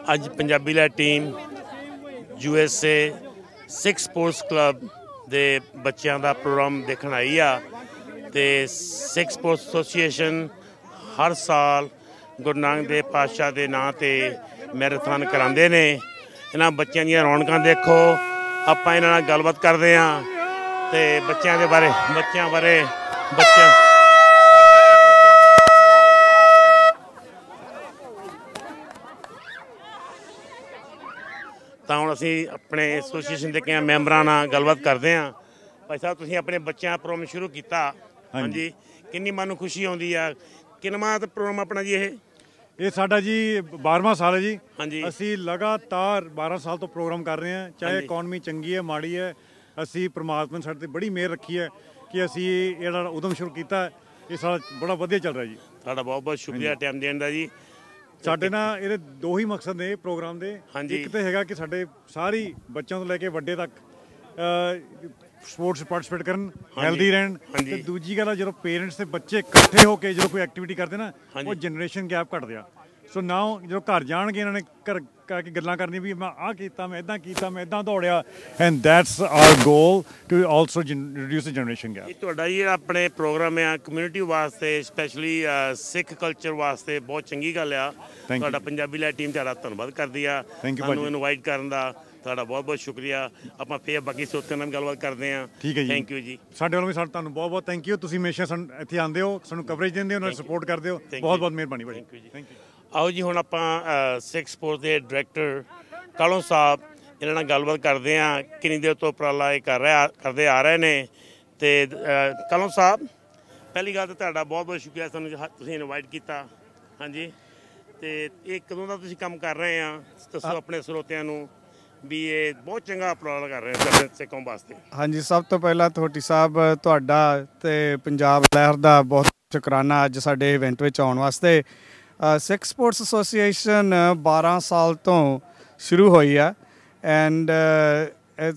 ਅੱਜ ਪੰਜਾਬੀ ਲਾ team USA ਸਿੱਖ sports club ਦੇ ਬੱਚਿਆਂ ਦਾ ਪ੍ਰੋਗਰਾਮ ਦੇਖਣ ਆਈ ਆ ਤੇ ਸਿੱਖ ਸਪੋਰਟਸ ਐਸੋਸੀਏਸ਼ਨ ਹਰ ਸਾਲ ਗੁਰੂ ਨਾਨਕ ਦੇਵ ਪਾਤਸ਼ਾਹ ਦੇ ਨਾਂ ਤੇ ਮੈਰਾਥਨ ਕਰਾਉਂਦੇ ਨੇ। ਇਹਨਾਂ ਬੱਚਿਆਂ ਦੀਆਂ ਰੌਣਕਾਂ ਦੇਖੋ। ਆਪਾਂ ਇਹਨਾਂ ਨਾਲ ਗੱਲਬਾਤ ਕਰਦੇ ਹਾਂ ਤੇ ਬੱਚਿਆਂ ਬਾਰੇ ਤਾਂ ਹੁਣ ਅਸੀਂ ਆਪਣੇ ਐਸੋਸੀਏਸ਼ਨ ਦੇ ਕਈ ਮੈਂਬਰਾਂ ਨਾਲ ਗੱਲਬਾਤ ਕਰਦੇ ਹਾਂ। ਭਾਈ ਸਾਹਿਬ, ਤੁਸੀਂ ਆਪਣੇ ਬੱਚਿਆਂ ਦਾ ਪ੍ਰੋਗਰਾਮ ਸ਼ੁਰੂ ਕੀਤਾ, ਹਾਂਜੀ, ਕਿੰਨੀ ਮਨ ਨੂੰ ਖੁਸ਼ੀ ਆਉਂਦੀ ਆ? ਕਿੰਨਵਾਂ ਪ੍ਰੋਗਰਾਮ ਆਪਣਾ ਜੀ ਇਹ ਸਾਡਾ ਜੀ 12ਵਾਂ ਸਾਲ ਹੈ ਜੀ। ਹਾਂਜੀ, ਅਸੀਂ ਲਗਾਤਾਰ 12 ਸਾਲ ਤੋਂ ਪ੍ਰੋਗਰਾਮ ਕਰ ਰਹੇ ਹਾਂ, ਚਾਹੇ ਇਕੋਨਮੀ ਚੰਗੀ ਹੈ ਮਾੜੀ ਹੈ। ਅਸੀਂ ਪ੍ਰਮਾਤਮਾ ਨੇ ਸਾਡੇ 'ਤੇ ਬੜੀ ਮਿਹਰ ਰੱਖੀ ਹੈ ਕਿ ਅਸੀਂ ਇਹ ਜਿਹੜਾ ਉਦਮ ਸ਼ੁਰੂ ਕੀਤਾ ਇਹ ਸਾਡਾ ਬੜਾ ਵਧੀਆ ਚੱਲ ਰਿਹਾ ਜੀ। ਤੁਹਾਡਾ ਬਹੁਤ ਬਹੁਤ ਸ਼ੁਕਰੀਆ ਟਾਈਮ ਦੇਣ ਦਾ ਜੀ। ਸਾਡੇ ਨਾਲ ਇਹਦੇ ਦੋ ਹੀ ਮਕਸਦ ਨੇ ਪ੍ਰੋਗਰਾਮ ਦੇ। ਇੱਕ ਤਾਂ ਹੈਗਾ ਕਿ ਸਾਡੇ ਸਾਰੀ ਬੱਚਿਆਂ ਤੋਂ ਲੈ ਕੇ ਵੱਡੇ ਤੱਕ ਸਪੋਰਟਸ ਪਾਰਟੀਸਪੇਟ ਕਰਨ, ਹੈਲਦੀ ਰਹਿਣ। ਤੇ ਦੂਜੀ ਗੱਲ ਆ, ਜਦੋਂ ਪੇਰੈਂਟਸ ਤੇ ਬੱਚੇ ਇਕੱਠੇ ਹੋ ਕੇ ਜਦੋਂ ਕੋਈ ਐਕਟੀਵਿਟੀ ਕਰਦੇ ਨਾ, ਉਹ ਜਨਰੇਸ਼ਨ ਗੈਪ ਘੱਟਦੇ ਆ। ਸੋ ਨਾਓ ਜਦੋਂ ਘਰ ਜਾਣਗੇ ਇਹਨਾਂ ਨੇ ਘਰ ਆ ਕੇ ਗੱਲਾਂ ਕਰਨੀਆਂ ਵੀ ਮੈਂ ਆਹ ਕੀਤਾ, ਮੈਂ ਇੱਦਾਂ ਕੀਤਾ, ਮੈਂ ਇੱਦਾਂ ਦੌੜਿਆ। And that's our goal to also reduce the generation gap. ਤੁਹਾਡਾ ਜਿਹੜਾ ਆਪਣੇ ਪ੍ਰੋਗਰਾਮ ਆ ਕਮਿਊਨਿਟੀ ਵਾਸਤੇ, ਸਪੈਸ਼ਲੀ ਸਿੱਖ ਕਲਚਰ ਵਾਸਤੇ ਬਹੁਤ ਚੰਗੀ ਗੱਲ ਆ। ਤੁਹਾਡਾ ਪੰਜਾਬੀ ਲਾ ਟੀਮ ਤੁਹਾਡਾ ਧੰਨਵਾਦ ਕਰਦੀ ਆ ਸਾਨੂੰ ਇਨਵਾਈਟ ਕਰਨ ਦਾ। ਤੁਹਾਡਾ ਬਹੁਤ ਬਹੁਤ ਸ਼ੁਕਰੀਆ। ਆਪਾਂ ਫੇਰ ਬਾਕੀ ਸਰੋਤਿਆਂ ਨਾਲ ਗੱਲਬਾਤ ਕਰਦੇ ਹਾਂ। ਠੀਕ ਹੈ ਜੀ, ਥੈਂਕ ਯੂ ਜੀ। ਸਾਡੇ ਵੱਲੋਂ ਵੀ ਤੁਹਾਨੂੰ ਬਹੁਤ ਬਹੁਤ ਥੈਂਕ ਯੂ। ਤੁਸੀਂ ਹਮੇਸ਼ਾ ਸਾਨੂੰ ਇੱਥੇ ਆਉਂਦੇ ਹੋ, ਸਾਨੂੰ ਕਵਰੇਜ ਦਿੰਦੇ ਹੋ, ਨਾਲ ਸਪੋਰਟ ਕਰਦੇ ਹੋ। ਬਹੁਤ ਬਹੁਤ ਮਿਹਰਬਾਨੀ ਭਾਜੀ। Thank you. ਆਓ ਜੀ, ਹੁਣ ਆਪਾਂ ਸਿੱਖ ਸਪੋਰਟਸ ਦੇ ਡਾਇਰੈਕਟਰ ਕਾਲੋਂ ਸਾਹਿਬ ਇਹਨਾਂ ਨਾਲ ਗੱਲਬਾਤ ਕਰਦੇ ਹਾਂ। ਕਿੰਨੀ ਦੇਰ ਤੋਂ ਉਪਰਾਲਾ ਇਹ ਕਰਦੇ ਆ ਰਹੇ ਨੇ। ਅਤੇ ਕਾਲੋਂ ਸਾਹਿਬ, ਪਹਿਲੀ ਗੱਲ ਤਾਂ ਤੁਹਾਡਾ ਬਹੁਤ ਬਹੁਤ ਸ਼ੁਕਰੀਆ ਸਾਨੂੰ ਤੁਸੀਂ ਇਨਵਾਈਟ ਕੀਤਾ। ਹਾਂਜੀ, ਅਤੇ ਇਹ ਕਦੋਂ ਦਾ ਤੁਸੀਂ ਕੰਮ ਕਰ ਰਹੇ ਆ? ਦੱਸੋ ਆਪਣੇ ਸਰੋਤਿਆਂ ਨੂੰ ਵੀ ਇਹ ਬਹੁਤ ਚੰਗਾ ਉਪਰਾਲਾ ਕਰ ਰਹੇ ਸਾਡੇ ਸਿੱਖਾਂ ਵਾਸਤੇ। ਹਾਂਜੀ, ਸਭ ਤੋਂ ਪਹਿਲਾਂ ਥੋਟੀ ਸਾਹਿਬ ਤੁਹਾਡਾ ਅਤੇ ਪੰਜਾਬ ਲਹਿਰ ਦਾ ਬਹੁਤ ਸ਼ੁਕਰਾਨਾ ਅੱਜ ਸਾਡੇ ਇਵੈਂਟ ਵਿੱਚ ਆਉਣ ਵਾਸਤੇ। ਸਿੱਖ ਸਪੋਰਟਸ ਐਸੋਸੀਏਸ਼ਨ 12 ਸਾਲ ਤੋਂ ਸ਼ੁਰੂ ਹੋਈ ਆ। ਐਂਡ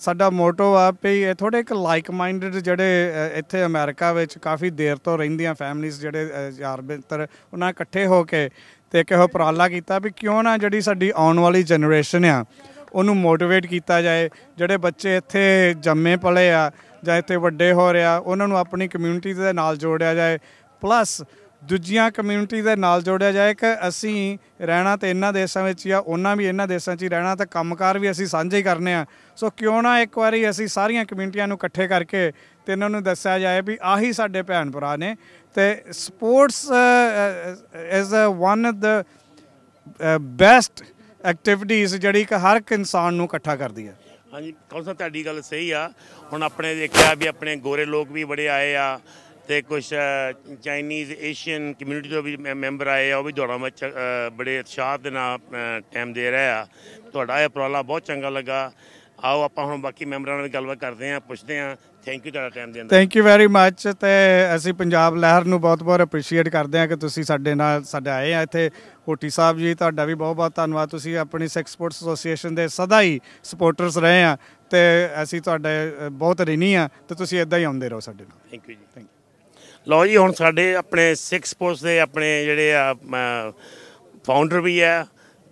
ਸਾਡਾ ਮੋਟੋ ਆ ਵੀ ਇਹ ਥੋੜ੍ਹੇ ਇੱਕ ਲਾਈਕ ਮਾਈਂਡਡ ਜਿਹੜੇ ਇੱਥੇ ਅਮਰੀਕਾ ਵਿੱਚ ਕਾਫੀ ਦੇਰ ਤੋਂ ਰਹਿੰਦੀਆਂ ਫੈਮਲੀਜ਼, ਜਿਹੜੇ ਯਾਰ ਮਿੱਤਰ, ਉਹਨਾਂ ਇਕੱਠੇ ਹੋ ਕੇ ਅਤੇ ਇੱਕ ਇਹੋ ਉਪਰਾਲਾ ਕੀਤਾ ਵੀ ਕਿਉਂ ਨਾ ਜਿਹੜੀ ਸਾਡੀ ਆਉਣ ਵਾਲੀ ਜਨਰੇਸ਼ਨ ਆ ਉਹਨੂੰ ਮੋਟੀਵੇਟ ਕੀਤਾ ਜਾਏ। ਜਿਹੜੇ ਬੱਚੇ ਇੱਥੇ ਜੰਮੇ ਪਲੇ ਆ ਜਾਂ ਇੱਥੇ ਵੱਡੇ ਹੋ ਰਿਹਾ, ਉਹਨਾਂ ਨੂੰ ਆਪਣੀ ਕਮਿਊਨਿਟੀ ਦੇ ਨਾਲ ਜੋੜਿਆ ਜਾਏ, ਪਲੱਸ ਦੂਜੀਆਂ ਕਮਿਊਨਿਟੀ ਦੇ ਨਾਲ ਜੋੜਿਆ ਜਾਏ ਕਿ ਅਸੀਂ ਰਹਿਣਾ ਤਾਂ ਇਹਨਾਂ ਦੇਸ਼ਾਂ ਵਿੱਚ ਹੀ ਆ, ਉਹਨਾਂ ਵੀ ਇਹਨਾਂ ਦੇਸ਼ਾਂ 'ਚ ਹੀ ਰਹਿਣਾ, ਤਾਂ ਕੰਮਕਾਰ ਵੀ ਅਸੀਂ ਸਾਂਝੇ ਹੀ ਕਰਨੇ ਆ। ਸੋ ਕਿਉਂ ਨਾ ਇੱਕ ਵਾਰੀ ਅਸੀਂ ਸਾਰੀਆਂ ਕਮਿਊਨਿਟੀਆਂ ਨੂੰ ਇਕੱਠੇ ਕਰਕੇ ਅਤੇ ਇਹਨਾਂ ਨੂੰ ਦੱਸਿਆ ਜਾਏ ਵੀ ਆਹੀ ਸਾਡੇ ਭੈਣ ਭਰਾ ਨੇ। ਅਤੇ sports is one of the best activities ਜਿਹੜੀ ਕਿ ਹਰ ਇੱਕ ਇਨਸਾਨ ਨੂੰ ਇਕੱਠਾ ਕਰਦੀ ਹੈ। ਹਾਂਜੀ ਕੌਣ ਸਾਹਿਬ, ਤੁਹਾਡੀ ਗੱਲ ਸਹੀ ਆ। ਹੁਣ ਆਪਣੇ ਦੇਖਿਆ ਵੀ ਆਪਣੇ ਗੋਰੇ ਲੋਕ ਵੀ ਬੜੇ ਆਏ ਆ ਅਤੇ ਕੁਛ ਚਾਈਨੀਜ਼ ਏਸ਼ੀਅਨ ਕਮਿਊਨਿਟੀ ਤੋਂ ਵੀ ਮੈਂਬਰ ਆਏ ਆ। ਉਹ ਵੀ ਦੌੜਾਂ ਵਿੱਚ ਬੜੇ ਉਤਸ਼ਾਹ ਦੇ ਨਾਲ ਟਾਈਮ ਦੇ ਰਹੇ ਆ। ਤੁਹਾਡਾ ਇਹ ਉਪਰਾਲਾ ਬਹੁਤ ਚੰਗਾ ਲੱਗਾ। ਆਓ ਆਪਾਂ ਹੁਣ ਬਾਕੀ ਮੈਂਬਰਾਂ ਨਾਲ ਗੱਲਬਾਤ ਕਰਦੇ ਹਾਂ, ਪੁੱਛਦੇ ਹਾਂ। ਥੈਂਕ ਯੂ ਤੁਹਾਡਾ ਟਾਈਮ ਦੇਣ ਦਾ। Thank you very much. ਅਤੇ ਅਸੀਂ ਪੰਜਾਬ ਲਹਿਰ ਨੂੰ ਬਹੁਤ ਬਹੁਤ ਅਪਰੀਸ਼ੀਏਟ ਕਰਦੇ ਹਾਂ ਕਿ ਤੁਸੀਂ ਸਾਡੇ ਨਾਲ ਆਏ ਆ ਇੱਥੇ। ਹੋਟੀ ਸਾਹਿਬ ਜੀ, ਤੁਹਾਡਾ ਵੀ ਬਹੁਤ ਬਹੁਤ ਧੰਨਵਾਦ। ਤੁਸੀਂ ਆਪਣੀ ਸਿੱਖ ਸਪੋਰਟਸ ਐਸੋਸੀਏਸ਼ਨ ਦੇ ਸਦਾ ਹੀ ਸਪੋਰਟਰਸ ਰਹੇ ਆ ਅਤੇ ਅਸੀਂ ਤੁਹਾਡੇ ਬਹੁਤ ਰਿਣੀ ਆ, ਅਤੇ ਤੁਸੀਂ ਇੱਦਾਂ ਹੀ ਆਉਂਦੇ ਰਹੋ ਸਾਡੇ ਨਾਲ। ਥੈਂਕ ਯੂ ਜੀ। Thank you. ਲਓ ਜੀ, ਹੁਣ ਸਾਡੇ ਆਪਣੇ ਸਿੱਖ ਸਪੋਰਟਸ ਦੇ ਆਪਣੇ ਜਿਹੜੇ ਆ ਫਾਊਂਡਰ ਵੀ ਆ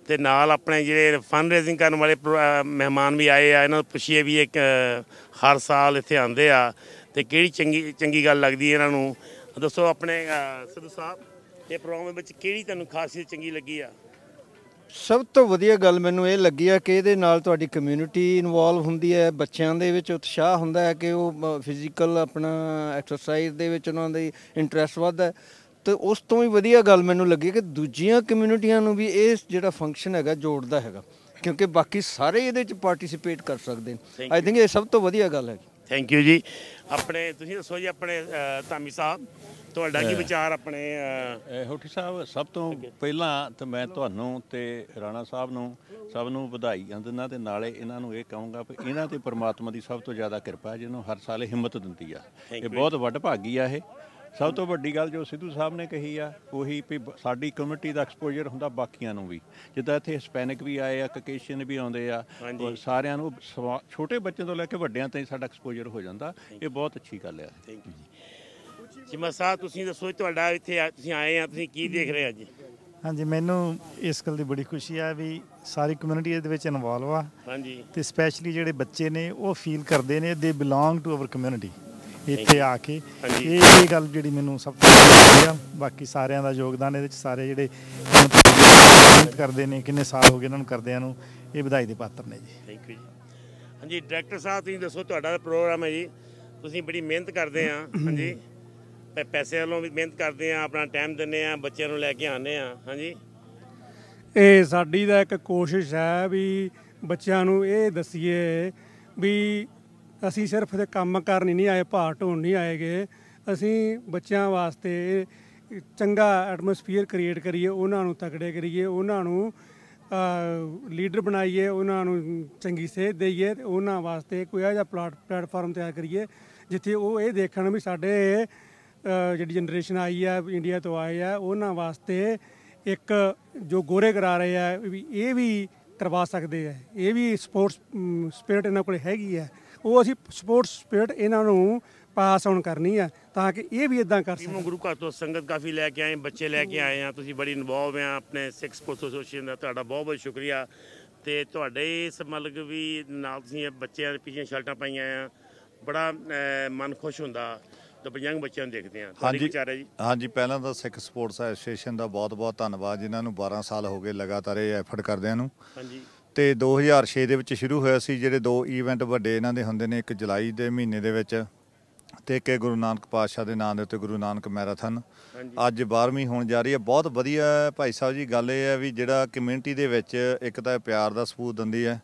ਅਤੇ ਨਾਲ ਆਪਣੇ ਜਿਹੜੇ ਫੰਡ ਰੇਜ਼ਿੰਗ ਕਰਨ ਵਾਲੇ ਮਹਿਮਾਨ ਵੀ ਆਏ ਆ। ਇਹਨਾਂ ਨੂੰ ਪੁੱਛੀਏ ਵੀ ਇੱਕ ਹਰ ਸਾਲ ਇੱਥੇ ਆਉਂਦੇ ਆ ਅਤੇ ਕਿਹੜੀ ਚੰਗੀ ਗੱਲ ਲੱਗਦੀ ਇਹਨਾਂ ਨੂੰ। ਦੱਸੋ ਆਪਣੇ ਸਿੱਧੂ ਸਾਹਿਬ, ਇਹ ਪ੍ਰੋਗਰਾਮ ਵਿੱਚ ਕਿਹੜੀ ਤੁਹਾਨੂੰ ਖਾਸੀਅਤ ਚੰਗੀ ਲੱਗੀ ਆ? ਸਭ ਤੋਂ ਵਧੀਆ ਗੱਲ ਮੈਨੂੰ ਇਹ ਲੱਗੀ ਆ ਕਿ ਇਹਦੇ ਨਾਲ ਤੁਹਾਡੀ ਕਮਿਊਨਿਟੀ ਇਨਵੋਲਵ ਹੁੰਦੀ ਹੈ। ਬੱਚਿਆਂ ਦੇ ਵਿੱਚ ਉਤਸ਼ਾਹ ਹੁੰਦਾ ਹੈ ਕਿ ਉਹ ਫਿਜ਼ੀਕਲ ਆਪਣਾ ਐਕਸਰਸਾਈਜ਼ ਦੇ ਵਿੱਚ ਉਹਨਾਂ ਦੀ ਇੰਟਰਸਟ ਵੱਧਦਾ। ਅਤੇ ਉਸ ਤੋਂ ਵੀ ਵਧੀਆ ਗੱਲ ਮੈਨੂੰ ਲੱਗੀ ਕਿ ਦੂਜੀਆਂ ਕਮਿਊਨਿਟੀਆਂ ਨੂੰ ਵੀ ਇਹ ਜਿਹੜਾ ਫੰਕਸ਼ਨ ਹੈਗਾ ਜੋੜਦਾ ਹੈਗਾ, ਕਿਉਂਕਿ ਬਾਕੀ ਸਾਰੇ ਇਹਦੇ 'ਚ ਪਾਰਟੀਸਪੇਟ ਕਰ ਸਕਦੇ ਨੇ। ਆਈ ਥਿੰਕ ਇਹ ਸਭ ਤੋਂ ਵਧੀਆ ਗੱਲ ਹੈ। ਥੈਂਕ ਯੂ ਜੀ। ਆਪਣੇ ਤੁਸੀਂ ਦੱਸੋ ਜੀ, ਆਪਣੇ ਧਾਮੀ ਸਾਹਿਬ, ਤੁਹਾਡਾ ਕੀ ਵਿਚਾਰ? ਆਪਣੇ ਹੋਠੀ ਸਾਹਿਬ, ਸਭ ਤੋਂ ਪਹਿਲਾਂ ਤਾਂ ਮੈਂ ਤੁਹਾਨੂੰ ਅਤੇ ਰਾਣਾ ਸਾਹਿਬ ਨੂੰ ਸਭ ਨੂੰ ਵਧਾਈਆਂ ਦਿੰਦਾ ਅਤੇ ਨਾਲੇ ਇਹਨਾਂ ਨੂੰ ਇਹ ਕਹੂੰਗਾ ਵੀ ਇਹਨਾਂ 'ਤੇ ਪਰਮਾਤਮਾ ਦੀ ਸਭ ਤੋਂ ਜ਼ਿਆਦਾ ਕਿਰਪਾ ਜਿਹਨੂੰ ਹਰ ਸਾਲ ਹਿੰਮਤ ਦਿੰਦੀ ਆ। ਇਹ ਬਹੁਤ ਵੱਡਭਾਗੀ ਆ। ਇਹ ਸਭ ਤੋਂ ਵੱਡੀ ਗੱਲ ਜੋ ਸਿੱਧੂ ਸਾਹਿਬ ਨੇ ਕਹੀ ਆ ਉਹੀ ਵੀ ਸਾਡੀ ਕਮਿਊਨਿਟੀ ਦਾ ਐਕਸਪੋਜਰ ਹੁੰਦਾ ਬਾਕੀਆਂ ਨੂੰ ਵੀ। ਜਿੱਦਾਂ ਇੱਥੇ ਹਿਸਪੈਨਿਕ ਵੀ ਆਏ ਆ, ਕਕੇਸ਼ੀਅਨ ਵੀ ਆਉਂਦੇ ਆ, ਸਾਰਿਆਂ ਨੂੰ ਛੋਟੇ ਬੱਚਿਆਂ ਤੋਂ ਲੈ ਕੇ ਵੱਡਿਆਂ ਤਾਈਂ ਸਾਡਾ ਐਕਸਪੋਜਰ ਹੋ ਜਾਂਦਾ। ਇਹ ਬਹੁਤ ਅੱਛੀ ਗੱਲ ਆ। ਥੈਂਕ ਯੂ ਜੀ। ਚੀਮਾ ਸਾਹਿਬ, ਤੁਸੀਂ ਦੱਸੋ ਤੁਹਾਡਾ ਇੱਥੇ ਤੁਸੀਂ ਆਏ ਆ, ਤੁਸੀਂ ਕੀ ਦੇਖ ਰਹੇ ਅੱਜ? हाँ जी, मैनू इस गल की बड़ी खुशी है भी सारी कम्यूनिटी इहदे विच इनवॉल्व आ। हाँ जी, ते स्पैशली जिहड़े बच्चे ने वो फील करते हैं they belong to our community इत्थे आके। ये गल जिहड़ी मैनू सब तो अच्छी आ। बाकी सारिਆਂ ਦਾ योगदान इहदे च सारे जिहड़े मेहनत करते हैं, किन्ने साल हो गए इन्हां नूं करदिਆਂ नूं, ये ਵਧਾਈ ਦੇ ਪਾਤਰ ਨੇ जी। थैंक यू जी। हाँ जी डायरैक्टर साहब तुसीं दसो तुहाडा प्रोग्राम है जी, तुसीं बड़ी मेहनत करते हैं। हाँ जी, पैसे वालों भी मेहनत करते हैं, अपना टाइम दिंदे आ, बच्चों नूं लैके आने आ। हाँ जी, ਇਹ ਸਾਡੀ ਤਾਂ ਇੱਕ ਕੋਸ਼ਿਸ਼ ਹੈ ਵੀ ਬੱਚਿਆਂ ਨੂੰ ਇਹ ਦਸੀਏ ਵੀ ਅਸੀਂ ਸਿਰਫ ਤੇ ਕੰਮ ਕਰਨ ਨਹੀਂ ਆਏ, ਭਾਰ ਢੋਣ ਨਹੀਂ ਆਏਗੇ। ਅਸੀਂ ਬੱਚਿਆਂ ਵਾਸਤੇ ਚੰਗਾ ਐਟਮੋਸਫੀਅਰ ਕ੍ਰੀਏਟ ਕਰੀਏ, ਉਹਨਾਂ ਨੂੰ ਤਕੜੇ ਕਰੀਏ, ਉਹਨਾਂ ਨੂੰ ਲੀਡਰ ਬਣਾਈਏ, ਉਹਨਾਂ ਨੂੰ ਚੰਗੀ ਸੇਧ ਦੇਈਏ ਤੇ ਉਹਨਾਂ ਵਾਸਤੇ ਕੋਈ ਇਹੋ ਜਿਹਾ ਪਲੇਟਫਾਰਮ ਤਿਆਰ ਕਰੀਏ ਜਿੱਥੇ ਉਹ ਇਹ ਦੇਖਣ ਵੀ ਸਾਡੇ ਜਿਹੜੀ ਜਨਰੇਸ਼ਨ ਆਈ ਆ ਇੰਡੀਆ ਤੋਂ ਆਏ ਆ ਉਹਨਾਂ ਵਾਸਤੇ ਇੱਕ ਜੋ ਗੋਰੇ ਕਰਾ ਰਹੇ ਆ ਵੀ ਇਹ ਵੀ ਕਰਵਾ ਸਕਦੇ ਆ, ਇਹ ਵੀ ਸਪੋਰਟਸ ਸਪਿਰਿਟ ਇਹਨਾਂ ਕੋਲ ਹੈਗੀ ਆ। ਉਹ ਅਸੀਂ ਸਪੋਰਟਸ ਸਪਿਰਿਟ ਇਹਨਾਂ ਨੂੰ ਪਾਸ ਆਨ ਕਰਨੀ ਆ ਤਾਂ ਕਿ ਇਹ ਵੀ ਇਦਾਂ ਕਰ ਸਕਣ। ਗੁਰੂ ਘਰ ਤੋਂ ਸੰਗਤ ਕਾਫੀ ਲੈ ਕੇ ਆਏ, ਬੱਚੇ ਲੈ ਕੇ ਆਏ ਆ, ਤੁਸੀਂ ਬੜੀ ਇਨਵੋਲਵ ਆ ਆਪਣੇ ਸਿੱਖ ਸਪੋਰਟਸ ਐਸੋਸੀਏਸ਼ਨ ਦਾ, ਤੁਹਾਡਾ ਬਹੁਤ ਬਹੁਤ ਸ਼ੁਕਰੀਆ। ਤੇ ਤੁਹਾਡੇ ਇਸ ਮਤਲਬ ਵੀ ਨਾਲ ਤੁਸੀਂ ਬੱਚਿਆਂ ਦੇ ਪਿੱਛੇ ਸ਼ਰਟਾਂ ਪਾਈਆਂ ਆ, ਬੜਾ ਮਨ ਖੁਸ਼ ਹੁੰਦਾ ਜਦੋਂ ਯੰਗ ਬੱਚਿਆਂ ਨੂੰ ਦੇਖਦੇ ਆ। ਹਾਂਜੀ ਜੀ, ਹਾਂਜੀ ਪਹਿਲਾਂ ਤਾਂ ਸਿੱਖ ਸਪੋਰਟਸ ਐਸੋਸੀਏਸ਼ਨ ਦਾ ਬਹੁਤ ਬਹੁਤ ਧੰਨਵਾਦ ਜਿਨ੍ਹਾਂ ਨੂੰ 12 ਸਾਲ ਹੋ ਗਏ ਲਗਾਤਾਰ ਇਹ ਐਫਰਟ ਕਰਦਿਆਂ ਨੂੰ। ਹਾਂਜੀ, ਤੇ 2006 ਦੇ ਵਿੱਚ ਸ਼ੁਰੂ ਹੋਇਆ ਸੀ। ਜਿਹੜੇ 2 ਈਵੈਂਟ ਵੱਡੇ ਇਹਨਾਂ ਦੇ ਹੁੰਦੇ ਨੇ, ਇੱਕ ਜੁਲਾਈ ਦੇ ਮਹੀਨੇ ਦੇ ਵਿੱਚ ਤੇ ਇੱਕ ਗੁਰੂ ਨਾਨਕ ਪਾਤਸ਼ਾਹ ਦੇ ਨਾਂ ਦੇ ਉੱਤੇ ਗੁਰੂ ਨਾਨਕ ਮੈਰਾਥਨ ਅੱਜ 12ਵੀਂ ਹੋਣ ਜਾ ਰਹੀ ਹੈ। ਬਹੁਤ ਵਧੀਆ ਭਾਈ ਸਾਹਿਬ ਜੀ ਗੱਲ ਇਹ ਹੈ ਵੀ ਜਿਹੜਾ ਕਮਿਊਨਿਟੀ ਦੇ ਵਿੱਚ ਇੱਕ ਤਾਂ ਪਿਆਰ ਦਾ ਸਬੂਤ ਦਿੰਦੀ ਹੈ,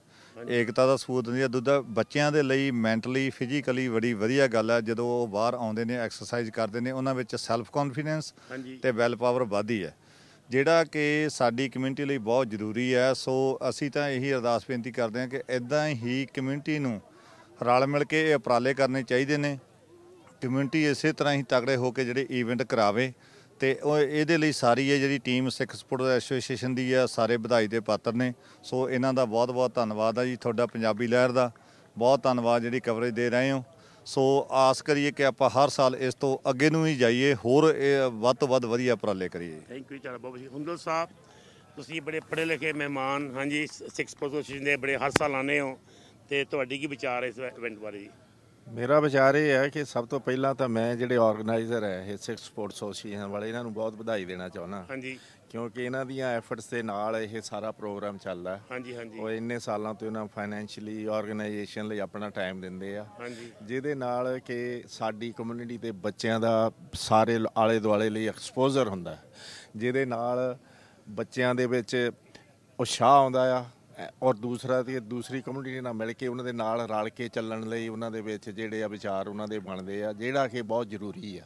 ਏਕਤਾ ਦਾ ਸਬੂਤ ਦਿੰਦੀ ਹੈ, ਦੂਜਾ ਬੱਚਿਆਂ ਦੇ ਲਈ ਮੈਂਟਲੀ ਫਿਜ਼ੀਕਲੀ ਬੜੀ ਵਧੀਆ ਗੱਲ ਹੈ। ਜਦੋਂ ਉਹ ਬਾਹਰ ਆਉਂਦੇ ਨੇ ਐਕਸਰਸਾਈਜ਼ ਕਰਦੇ ਨੇ ਉਹਨਾਂ ਵਿੱਚ ਸੈਲਫ ਕੌਨਫੀਡੈਂਸ ਤੇ ਵੈਲ ਪਾਵਰ ਵੱਧਦੀ ਹੈ, ਜਿਹੜਾ ਕਿ ਸਾਡੀ ਕਮਿਊਨਿਟੀ ਲਈ ਬਹੁਤ ਜ਼ਰੂਰੀ ਹੈ। ਸੋ ਅਸੀਂ ਤਾਂ ਇਹੀ ਅਰਦਾਸ ਬੇਨਤੀ ਕਰਦੇ ਹਾਂ ਕਿ ਇੱਦਾਂ ਹੀ ਕਮਿਊਨਿਟੀ ਨੂੰ ਰਲ ਮਿਲ ਕੇ ਇਹ ਉਪਰਾਲੇ ਕਰਨੇ ਚਾਹੀਦੇ ਨੇ। ਕਮਿਊਨਿਟੀ ਇਸੇ ਤਰ੍ਹਾਂ ਹੀ ਤਗੜੇ ਹੋ ਕੇ ਜਿਹੜੇ ਈਵੈਂਟ ਕਰਾਵੇ ਤੇ ਉਹ ਇਹਦੇ ਲਈ ਸਾਰੀ ਇਹ ਜਿਹੜੀ ਟੀਮ ਸਿੱਖ ਸਪੋਰਟਸ ਐਸੋਸੀਏਸ਼ਨ ਦੀ ਆ ਸਾਰੇ ਵਧਾਈ ਦੇ ਪਾਤਰ ਨੇ। ਸੋ ਇਹਨਾਂ ਦਾ ਬਹੁਤ ਬਹੁਤ ਧੰਨਵਾਦ ਆ ਜੀ, ਤੁਹਾਡਾ ਪੰਜਾਬੀ ਲਹਿਰ ਦਾ ਬਹੁਤ ਧੰਨਵਾਦ ਜਿਹੜੀ ਕਵਰੇਜ ਦੇ ਰਹੇ ਹੋ। ਸੋ ਆਸ ਕਰੀਏ ਕਿ ਆਪਾਂ ਹਰ ਸਾਲ ਇਸ ਤੋਂ ਅੱਗੇ ਨੂੰ ਹੀ ਜਾਈਏ, ਹੋਰ ਇਹ ਵੱਧ ਤੋਂ ਵੱਧ ਵਧੀਆ ਉਪਰਾਲੇ ਕਰੀਏ। ਥੈਂਕ ਯੂ ਤੁਹਾਡਾ ਬਹੁਤ। ਹੁੰਦਲ ਸਾਹਿਬ ਤੁਸੀਂ ਬੜੇ ਪੜ੍ਹੇ ਲਿਖੇ ਮਹਿਮਾਨ, ਹਾਂਜੀ ਸਿੱਖ ਸਪੋਰਟਸ ਐਸੋਸੀਏਸ਼ਨ ਦੇ ਬੜੇ ਹਰ ਸਾਲ ਆਉਂਦੇ ਹੋ, ਤੇ ਤੁਹਾਡੀ ਕੀ ਵਿਚਾਰ ਹੈ ਇਸ ਇਵੈਂਟ ਬਾਰੇ ਜੀ? ਮੇਰਾ ਵਿਚਾਰ ਇਹ ਹੈ ਕਿ ਸਭ ਤੋਂ ਪਹਿਲਾਂ ਤਾਂ ਮੈਂ ਜਿਹੜੇ ਆਰਗੇਨਾਈਜ਼ਰ ਹੈ ਇਹ ਸਿੱਖ ਸਪੋਰਟਸ ਐਸੋਸੀਏਸ਼ਨ ਵਾਲੇ ਇਹਨਾਂ ਨੂੰ ਬਹੁਤ ਵਧਾਈ ਦੇਣਾ ਚਾਹੁੰਦਾ। ਹਾਂਜੀ, ਕਿਉਂਕਿ ਇਹਨਾਂ ਦੀਆਂ ਐਫਰਟਸ ਦੇ ਨਾਲ ਇਹ ਸਾਰਾ ਪ੍ਰੋਗਰਾਮ ਚੱਲਦਾ। ਹਾਂਜੀ ਹਾਂਜੀ, ਉਹ ਇੰਨੇ ਸਾਲਾਂ ਤੋਂ ਇਹਨਾਂ ਫਾਈਨੈਂਸ਼ੀਅਲੀ ਆਰਗੇਨਾਈਜੇਸ਼ਨ ਲਈ ਆਪਣਾ ਟਾਈਮ ਦਿੰਦੇ ਆ। ਹਾਂਜੀ, ਜਿਹਦੇ ਨਾਲ ਕਿ ਸਾਡੀ ਕਮਿਊਨਿਟੀ ਦੇ ਬੱਚਿਆਂ ਦਾ ਸਾਰੇ ਆਲੇ ਦੁਆਲੇ ਲਈ ਐਕਸਪੋਜ਼ਰ ਹੁੰਦਾ, ਜਿਹਦੇ ਨਾਲ ਬੱਚਿਆਂ ਦੇ ਵਿੱਚ ਉਤਸ਼ਾਹ ਆਉਂਦਾ ਆ। ਔਰ ਦੂਸਰਾ ਤੇ ਦੂਸਰੀ ਕਮਿਊਨਿਟੀ ਨਾਲ ਮਿਲ ਕੇ ਉਹਨਾਂ ਦੇ ਨਾਲ ਰਲ ਕੇ ਚੱਲਣ ਲਈ ਉਹਨਾਂ ਦੇ ਵਿੱਚ ਜਿਹੜੇ ਆ ਵਿਚਾਰ ਉਹਨਾਂ ਦੇ ਬਣਦੇ ਆ, ਜਿਹੜਾ ਕਿ ਬਹੁਤ ਜ਼ਰੂਰੀ ਆ।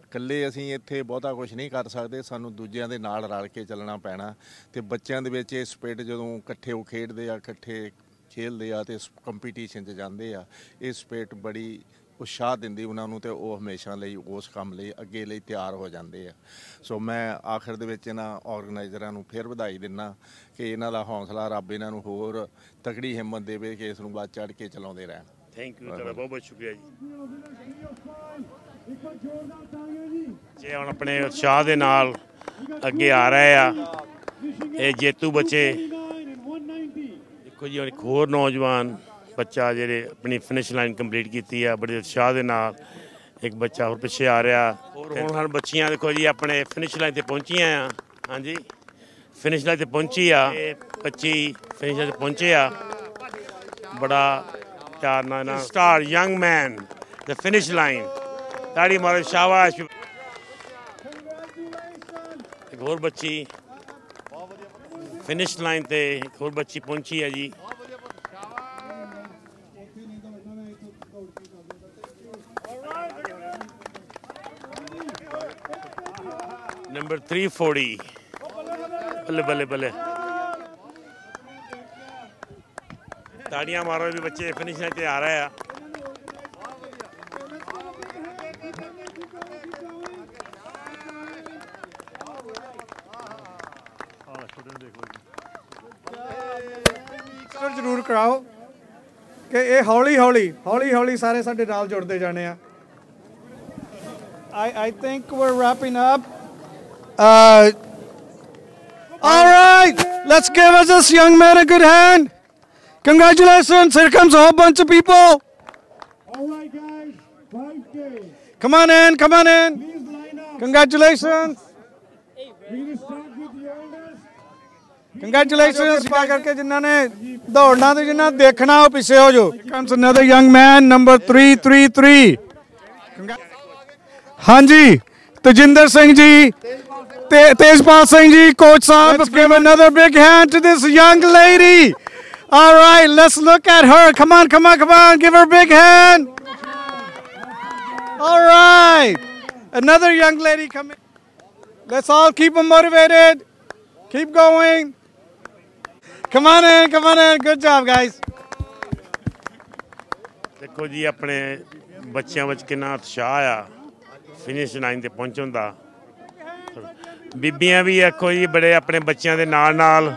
ਇਕੱਲੇ ਅਸੀਂ ਇੱਥੇ ਬਹੁਤਾ ਕੁਝ ਨਹੀਂ ਕਰ ਸਕਦੇ, ਸਾਨੂੰ ਦੂਜਿਆਂ ਦੇ ਨਾਲ ਰਲ ਕੇ ਚੱਲਣਾ ਪੈਣਾ। ਅਤੇ ਬੱਚਿਆਂ ਦੇ ਵਿੱਚ ਇਹ ਸਪਿਰਿਟ ਜਦੋਂ ਇਕੱਠੇ ਉਹ ਖੇਡਦੇ ਆ, ਇਕੱਠੇ ਖੇਲਦੇ ਆ ਅਤੇ ਕੰਪੀਟੀਸ਼ਨ 'ਚ ਜਾਂਦੇ ਆ, ਇਹ ਸਪਿਰਿਟ ਬੜੀ ਉਤਸ਼ਾਹ ਦਿੰਦੀ ਉਹਨਾਂ ਨੂੰ, ਅਤੇ ਉਹ ਹਮੇਸ਼ਾ ਲਈ ਉਸ ਕੰਮ ਲਈ ਅੱਗੇ ਲਈ ਤਿਆਰ ਹੋ ਜਾਂਦੇ ਆ। ਸੋ ਮੈਂ ਆਖਰ ਦੇ ਵਿੱਚ ਇਹਨਾਂ ਆਰਗੇਨਾਈਜ਼ਰਾਂ ਨੂੰ ਫਿਰ ਵਧਾਈ ਦਿੰਦਾ ਕਿ ਇਹਨਾਂ ਦਾ ਹੌਸਲਾ ਰੱਬ ਇਹਨਾਂ ਨੂੰ ਹੋਰ ਤਕੜੀ ਹਿੰਮਤ ਦੇਵੇ ਕਿ ਇਸ ਨੂੰ ਵੱਧ ਚੜ੍ਹ ਕੇ ਚਲਾਉਂਦੇ ਰਹਿਣ। ਥੈਂਕ ਯੂ ਤੁਹਾਡਾ ਬਹੁਤ ਬਹੁਤ ਸ਼ੁਕਰੀਆ ਜੀ। ਹੁਣ ਆਪਣੇ ਉਤਸ਼ਾਹ ਦੇ ਨਾਲ ਅੱਗੇ ਆ ਰਹੇ ਆ ਇਹ ਜੇਤੂ ਬੱਚੇ। ਦੇਖੋ ਜੀ, ਇੱਕ ਹੋਰ ਨੌਜਵਾਨ ਬੱਚਾ ਜਿਹੜੇ ਆਪਣੀ ਫਿਨਿਸ਼ ਲਾਈਨ ਕੰਪਲੀਟ ਕੀਤੀ ਆ ਬੜੇ ਉਤਸ਼ਾਹ ਦੇ ਨਾਲ। ਇੱਕ ਬੱਚਾ ਹੋਰ ਪਿੱਛੇ ਆ ਰਿਹਾ। ਹੁਣ ਹਨ ਬੱਚੀਆਂ ਦੇਖੋ ਜੀ ਆਪਣੇ ਫਿਨਿਸ਼ ਲਾਈਨ 'ਤੇ ਪਹੁੰਚੀਆਂ ਆ। ਹਾਂਜੀ, ਫਿਨਿਸ਼ ਲਾਈਨ 'ਤੇ ਪਹੁੰਚੀ ਆ, ਇਹ ਬੱਚੀ ਫਿਨਿਸ਼ ਲਾਈਨ 'ਤੇ ਪਹੁੰਚੇ ਆ। ਬੜਾ ਪਿਆਰ ਨਾਲ ਸਟਾਰ ਯੰਗ ਮੈਨ ਦ ਫਿਨਿਸ਼ ਲਾਈਨ, ਤਾੜੀ ਮਾਰੋ, ਸ਼ਾਬਾਸ਼। ਇੱਕ ਹੋਰ ਬੱਚੀ ਫਿਨਿਸ਼ ਲਾਈਨ 'ਤੇ, ਇੱਕ ਹੋਰ ਬੱਚੀ ਪਹੁੰਚੀ ਹੈ ਜੀ। नंबर 340 बल्ले बल्ले बल्ले ताड़ियां मारो भी बच्चे फिनिश लाइन पे आ रहे हैं। जरूर कराओ कि ये हौली हौली हौली हौली सारे साडे नाल जुड़ते जाने आ। I think we're wrapping up. All right, let's give us this young man a good hand. Congratulations, here comes a whole bunch of people. All right, guys, 5K. Come on in, come on in. Please line up. Congratulations. We will start with the elders. Congratulations ਪਾ ਕਰਕੇ ਜਿਨ੍ਹਾਂ ਨੇ ਦੌੜਨਾ ਤੇ ਜਿਨ੍ਹਾਂ ਦੇਖਣਾ ਉਹ ਪਿੱਛੇ ਹੋ ਜਾਓ. Comes another young man, number 333. ਹਾਂਜੀ Tajinder Singh ji Tejpal Singh ji coach Sahib. Let's give another big hand to this young lady. All right, let's look at her. Come on, come on, come on. Give her a big hand. All right. Another young lady coming. Let's all keep them motivated. Keep going. Come on in, come on in. Good job, guys. ਦੇਖੋ ਜੀ ਆਪਣੇ ਬੱਚਿਆਂ ਵਿੱਚ ਕਿੰਨਾ ਉਤਸ਼ਾਹ ਆ finish line ਤੇ ਪਹੁੰਚਣ ਦਾ। ਬੀਬੀਆਂ ਵੀ ਦੇਖੋ ਜੀ ਬੜੇ ਆਪਣੇ ਬੱਚਿਆਂ ਦੇ ਨਾਲ ਨਾਲ